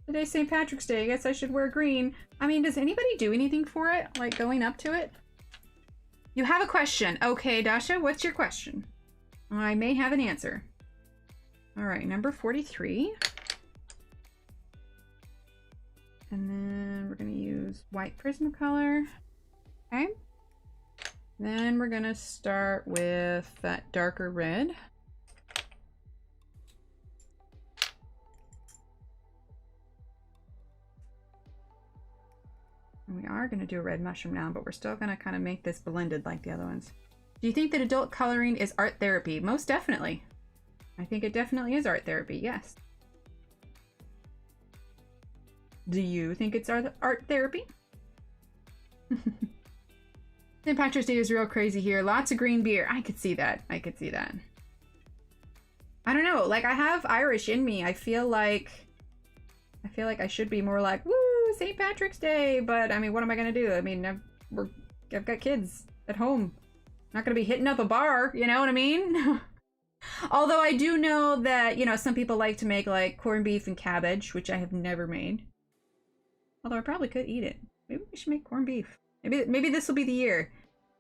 today's St. Patrick's Day, I guess I should wear green. I mean, does anybody do anything for it, like going up to it? You have a question. Okay, Dasha, what's your question? I may have an answer. All right, number 43. And then we're gonna use white Prismacolor. Okay. Then we're gonna start with that darker red. And we are gonna do a red mushroom now, but we're still gonna kind of make this blended like the other ones. Do you think that adult coloring is art therapy? Most definitely. I think it definitely is art therapy, yes. Do you think it's art therapy? St. Patrick's Day is real crazy here. Lots of green beer. I could see that. I could see that. I don't know. Like, I have Irish in me. I feel like I should be more like, woo, St. Patrick's Day. But, I mean, what am I going to do? I mean, I've got kids at home. I'm not going to be hitting up a bar. You know what I mean? Although I do know that, you know, some people like to make, like, corned beef and cabbage, which I have never made. Although I probably could eat it. Maybe we should make corned beef. Maybe this will be the year.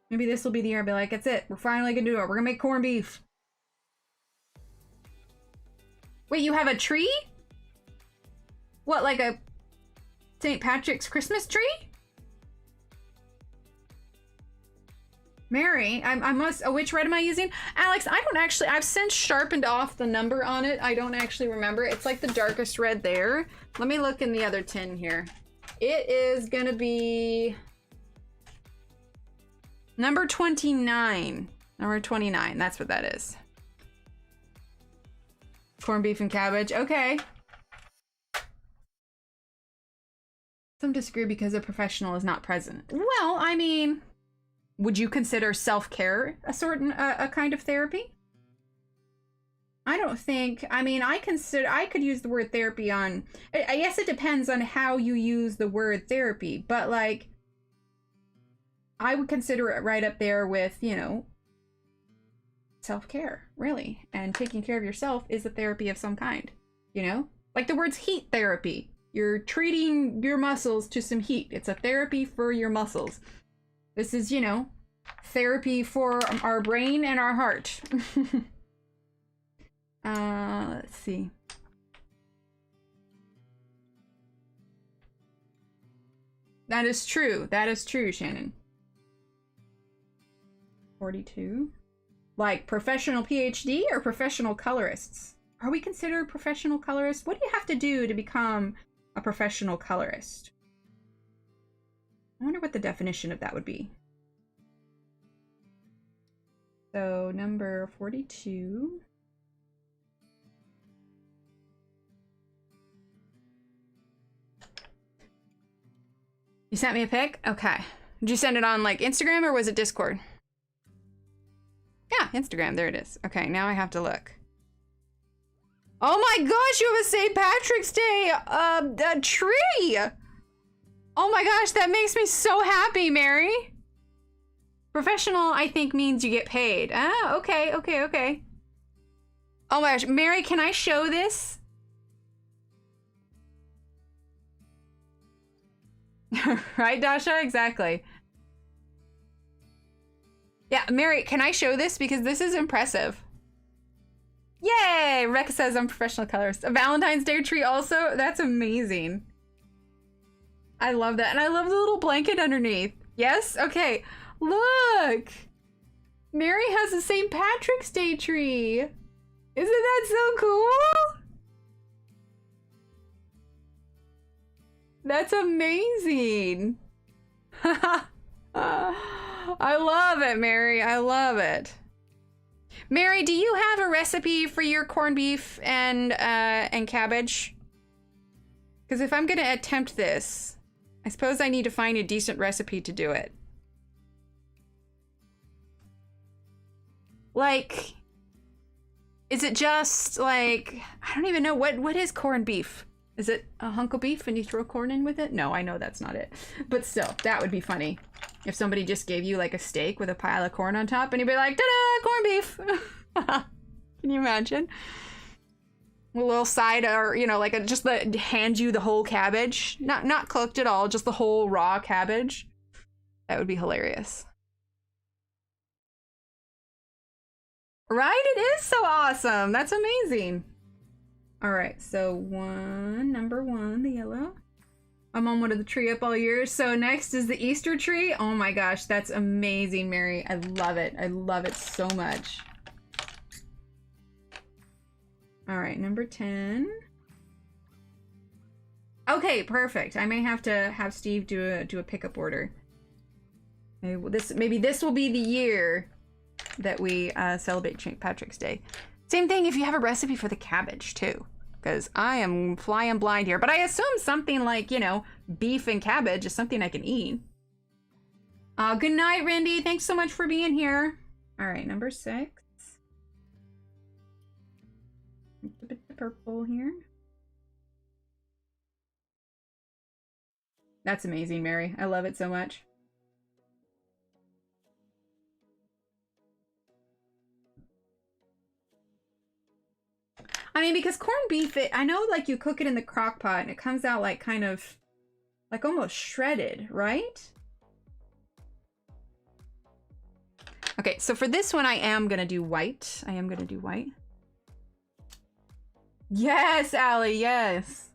Maybe this will be the year I'll be like, that's it. We're finally going to do it. We're going to make corned beef. Wait, you have a tree? What, like a St. Patrick's Christmas tree? Mary, I must, oh, which red am I using? Alex, I don't actually, I've since sharpened off the number on it. I don't actually remember. It's like the darkest red there. Let me look in the other tin here. It is gonna be number 29. Number 29, that's what that is. Corned beef and cabbage, okay. Some disagree because a professional is not present. Well, I mean, would you consider self-care a kind of therapy? I don't think, I mean, I could use the word therapy on, I guess it depends on how you use the word therapy, but like, I would consider it right up there with, you know, self-care, really. And taking care of yourself is a therapy of some kind, you know? Like the words heat therapy. You're treating your muscles to some heat. It's a therapy for your muscles. This is, you know, therapy for our brain and our heart. Let's see. That is true. That is true, Shannon. 42. Like professional PhD or professional colorists? Are we considered professional colorists? What do you have to do to become a professional colorist? I wonder what the definition of that would be. So number 42. You sent me a pic? Okay. Did you send it on like Instagram or was it Discord? Yeah, Instagram. There it is. Okay, now I have to look. Oh my gosh, you have a St. Patrick's Day a tree! Oh my gosh, that makes me so happy, Mary. Professional, I think, means you get paid. Ah, okay, okay, okay. Oh my gosh, Mary, can I show this? Right, Dasha? Exactly. Yeah, Mary, can I show this? Because this is impressive. Yay! Rebecca says I'm a professional colorist. A Valentine's Day tree also? That's amazing. I love that. And I love the little blanket underneath. Yes? Okay. Look! Mary has a St. Patrick's Day tree. Isn't that so cool? That's amazing. I love it, Mary. I love it. Mary, do you have a recipe for your corned beef and cabbage? Because if I'm going to attempt this, I suppose I need to find a decent recipe to do it. Like, is it just like, I don't even know, what is corned beef? Is it a hunk of beef and you throw corn in with it? No, I know that's not it. But still, that would be funny. If somebody just gave you like a steak with a pile of corn on top and you'd be like, ta-da, corned beef. Can you imagine? A little side or, you know, like hand you the whole cabbage. Not cooked at all, just the whole raw cabbage. That would be hilarious. Right? It is so awesome. That's amazing. All right, so number one, the yellow. My mom wanted the tree up all year. So next is the Easter tree. Oh my gosh, that's amazing, Mary. I love it. I love it so much. All right, number 10. Okay, perfect. I may have to have Steve do a pickup order. Maybe this will be the year that we celebrate St. Patrick's Day. Same thing if you have a recipe for the cabbage too. because I am flying blind here. But I assume something like, you know, beef and cabbage is something I can eat. Good night, Randy. Thanks so much for being here. All right, number 6. A bit of purple here. That's amazing, Mary. I love it so much. I mean, because corned beef, I know like you cook it in the crock pot and it comes out like kind of like almost shredded, right? Okay, so for this one, I am gonna do white. I am gonna do white. Yes, Allie, yes.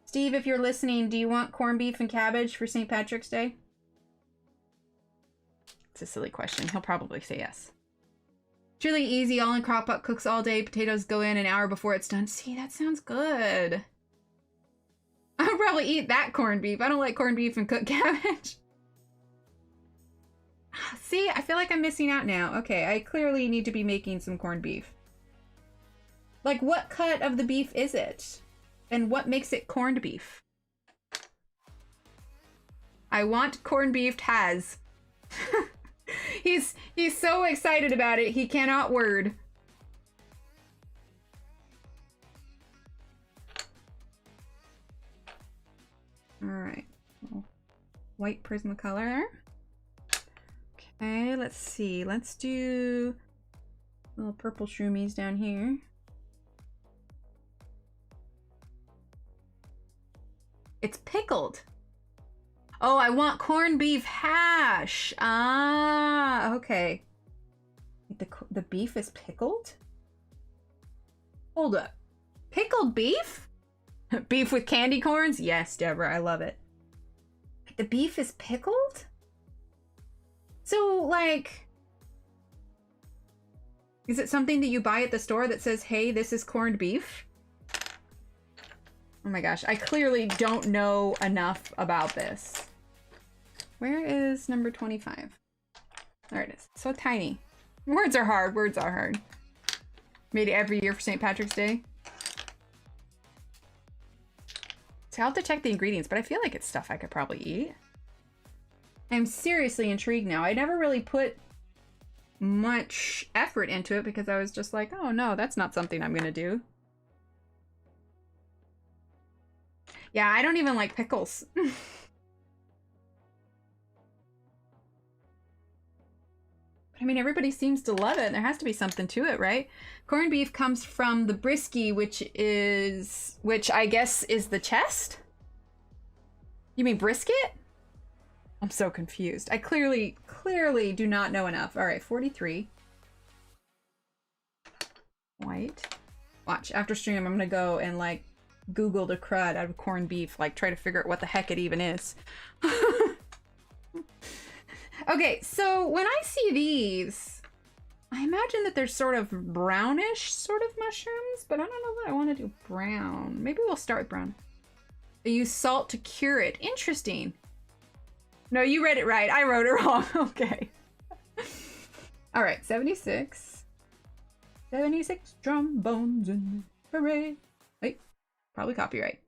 Steve, if you're listening, do you want corned beef and cabbage for St. Patrick's Day? It's a silly question. He'll probably say yes. It's really easy. All in crock pot, cooks all day. Potatoes go in an hour before it's done. See, that sounds good. I'll probably eat that corned beef. I don't like corned beef and cooked cabbage. See, I feel like I'm missing out now. Okay, I clearly need to be making some corned beef. Like, what cut of the beef is it? And what makes it corned beef? I want corned beef Taz. He's so excited about it, he cannot word. Alright. White Prismacolor. Okay, let's see. Let's do little purple shroomies down here. It's pickled. Oh, I want corned beef hash. Ah, okay. The beef is pickled? Hold up. Pickled beef? Beef with candy corns? Yes, Deborah, I love it. The beef is pickled? So, like, is it something that you buy at the store that says, hey, this is corned beef? Oh my gosh, I clearly don't know enough about this. Where is number 25? There it is. So tiny. Words are hard. Words are hard. Made it every year for St. Patrick's Day. So I'll have to check the ingredients, but I feel like it's stuff I could probably eat. I'm seriously intrigued now. I never really put much effort into it because I was just like, oh no, that's not something I'm gonna do. Yeah, I don't even like pickles. I mean, everybody seems to love it. There has to be something to it, right? Corned beef comes from the brisky, which I guess is the chest? You mean brisket? I'm so confused. I clearly do not know enough. All right, 43. White. Watch, after stream, I'm gonna go and like Google the crud out of corned beef, like try to figure out what the heck it even is. Okay, so when I see these, I imagine that they're sort of brownish sort of mushrooms, but I don't know that I want to do brown. Maybe we'll start with brown. They use salt to cure it. Interesting. No, you read it right. I wrote it wrong. Okay. All right, 76. 76 trombones in the parade. Wait, probably copyright.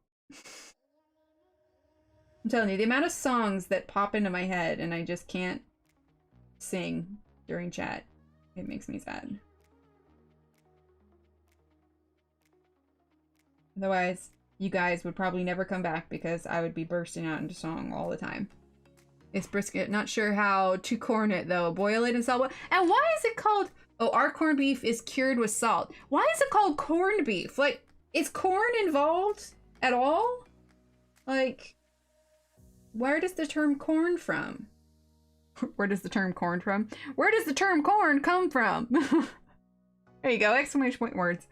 I'm telling you, the amount of songs that pop into my head and I just can't sing during chat, it makes me sad. Otherwise, you guys would probably never come back because I would be bursting out into song all the time. It's brisket. Not sure how to corn it though. Boil it in salt. And why is it called... Oh, our corned beef is cured with salt. Why is it called corned beef? Like, is corn involved at all? Like... Where does the term corn from? Where does the term corn from? Where does the term corn come from? There you go, exclamation point words.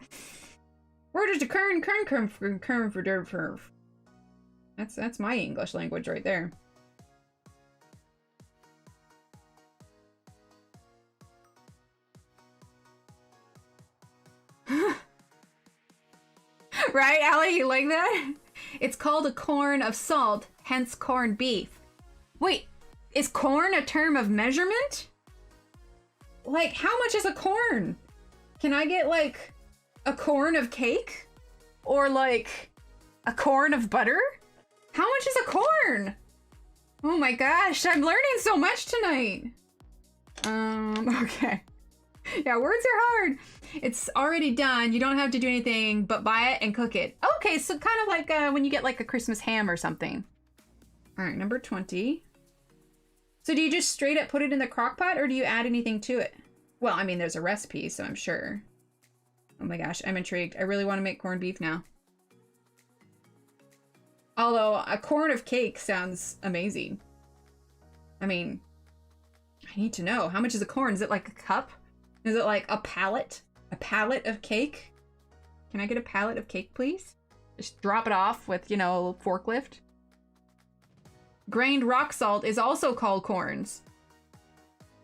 Where does the kern come from? That's my English language right there. Right, Allie? You like that? It's called a corn of salt, hence corned beef. Wait, is corn a term of measurement? Like, how much is a corn? Can I get like a corn of cake? Or like a corn of butter? How much is a corn? Oh my gosh, I'm learning so much tonight. Okay. Yeah, words are hard. It's already done. You don't have to do anything but buy it and cook it. Okay, so kind of like when you get like a Christmas ham or something. All right, number 20. So do you just straight up put it in the crock pot or do you add anything to it? Well, I mean, there's a recipe, so I'm sure. Oh my gosh, I'm intrigued. I really want to make corned beef now. Although a corn of cake sounds amazing. I mean, I need to know. How much is a corn? Is it like a cup? Is it like a pallet? A pallet of cake? Can I get a pallet of cake, please? Just drop it off with, you know, a little forklift. Grained rock salt is also called corns.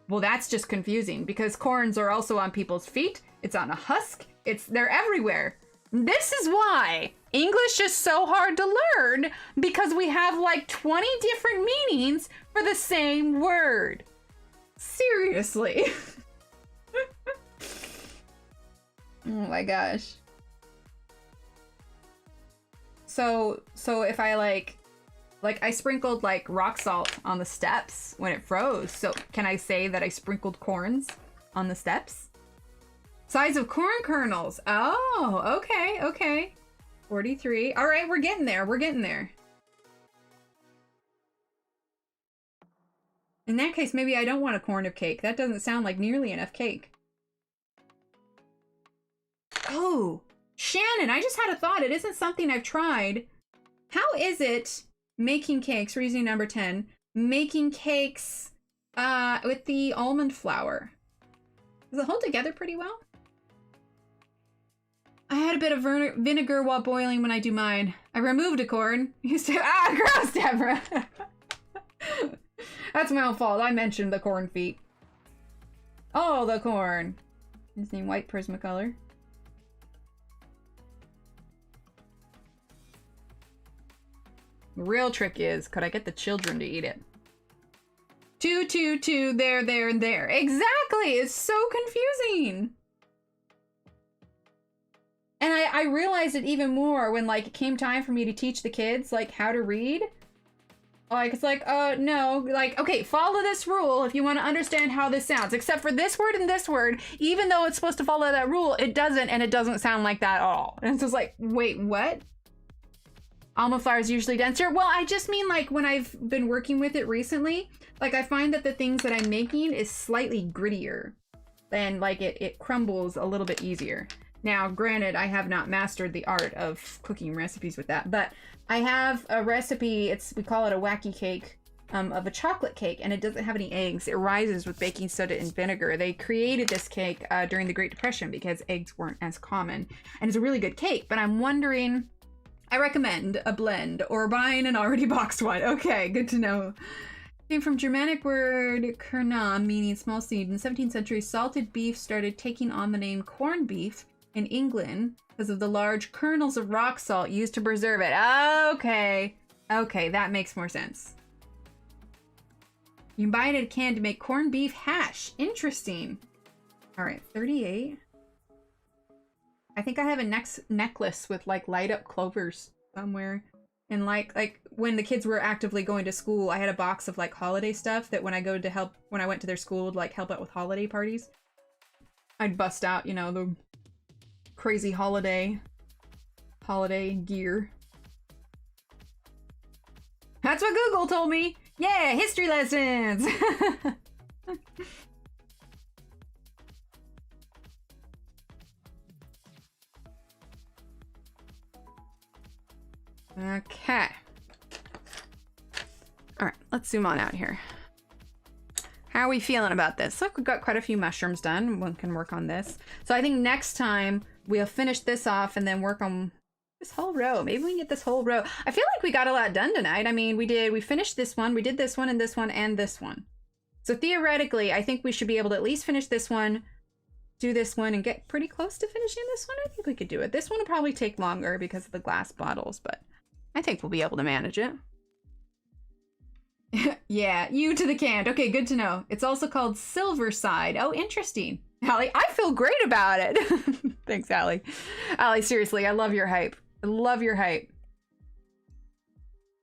Well, that's just confusing because corns are also on people's feet. It's on a husk. They're everywhere. This is why English is so hard to learn, because we have like 20 different meanings for the same word. Seriously. Oh my gosh. So if I like I sprinkled like rock salt on the steps when it froze. So can I say that I sprinkled corns on the steps? Size of corn kernels. Oh, okay, okay. 43. All right, we're getting there. We're getting there. In that case, maybe I don't want a corn of cake. That doesn't sound like nearly enough cake. Oh, Shannon, I just had a thought. It isn't something I've tried. How is it making cakes, reasoning number 10, making cakes with the almond flour? Does it hold together pretty well? I had a bit of vinegar while boiling when I do mine. I removed a corn. Gross, Deborah. That's my own fault. I mentioned the corn feet. Oh, the corn. His name white Prismacolor. The real trick is, could I get the children to eat it? 2, 2, 2, there, and there. Exactly! It's so confusing! And I realized it even more when, like, it came time for me to teach the kids, like, how to read. Like, it's like, no. Like, okay, follow this rule if you want to understand how this sounds. Except for this word and this word, even though it's supposed to follow that rule, it doesn't, and it doesn't sound like that at all. And it's just like, wait, what? Almond flour is usually denser. Well, I just mean like when I've been working with it recently, like I find that the things that I'm making is slightly grittier and like it crumbles a little bit easier. Now, granted, I have not mastered the art of cooking recipes with that, but I have a recipe, we call it a wacky cake, of a chocolate cake, and it doesn't have any eggs. It rises with baking soda and vinegar. They created this cake during the Great Depression because eggs weren't as common, and it's a really good cake, but I'm wondering, I recommend a blend or buying an already boxed one. Okay, good to know. Came from Germanic word kernam, meaning small seed. In the 17th century, salted beef started taking on the name corned beef in England because of the large kernels of rock salt used to preserve it. Okay, that makes more sense. You can buy it in a can to make corned beef hash. Interesting. All right, 38. I think I have a necklace with like light up clovers somewhere. And like when the kids were actively going to school, I had a box of like holiday stuff that when I went to their school to like help out with holiday parties, I'd bust out, you know, the crazy holiday gear. That's what Google told me. Yeah, history lessons. Okay. All right, let's zoom on out here. How are we feeling about this? Look, we've got quite a few mushrooms done. One can work on this. So I think next time we'll finish this off and then work on this whole row. Maybe we can get this whole row. I feel like we got a lot done tonight. I mean, we finished this one, we did this one and this one and this one. So theoretically, I think we should be able to at least finish this one, do this one, and get pretty close to finishing this one. I think we could do it. This one will probably take longer because of the glass bottles, but I think we'll be able to manage it. Yeah, you to the canned. Okay, good to know. It's also called Silver Side. Oh, interesting. Allie, I feel great about it. Thanks, Allie. Allie, seriously, I love your hype. I love your hype.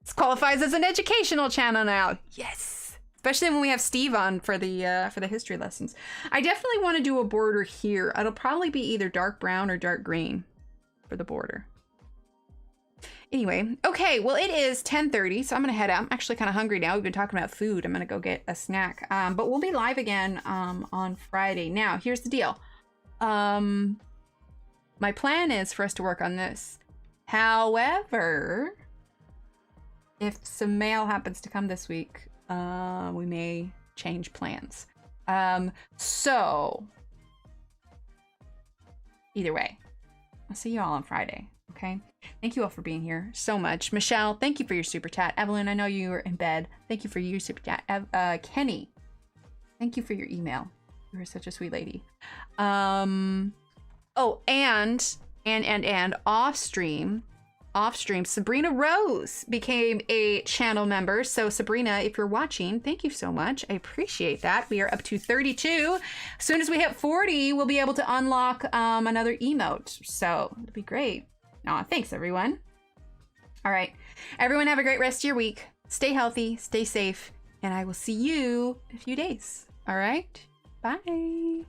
This qualifies as an educational channel now. Yes. Especially when we have Steve on for the history lessons. I definitely want to do a border here. It'll probably be either dark brown or dark green for the border. Anyway, okay, well, it is 10:30, so I'm gonna head out. I'm actually kind of hungry now. We've been talking about food. I'm gonna go get a snack. But we'll be live again on Friday. Now, here's the deal. My plan is for us to work on this. However, if some mail happens to come this week, we may change plans. So, either way, I'll see you all on Friday. Okay. Thank you all for being here so much. Michelle, thank you for your super chat. Evelyn, I know you were in bed. Thank you for your super chat. Kenny, thank you for your email. You are such a sweet lady. Oh, and off stream, Sabrina Rose became a channel member. So Sabrina, if you're watching, thank you so much. I appreciate that. We are up to 32. As soon as we hit 40, we'll be able to unlock another emote. So it'll be great. Aw, thanks everyone. All right, everyone have a great rest of your week. Stay healthy, stay safe, and I will see you in a few days. All right, bye.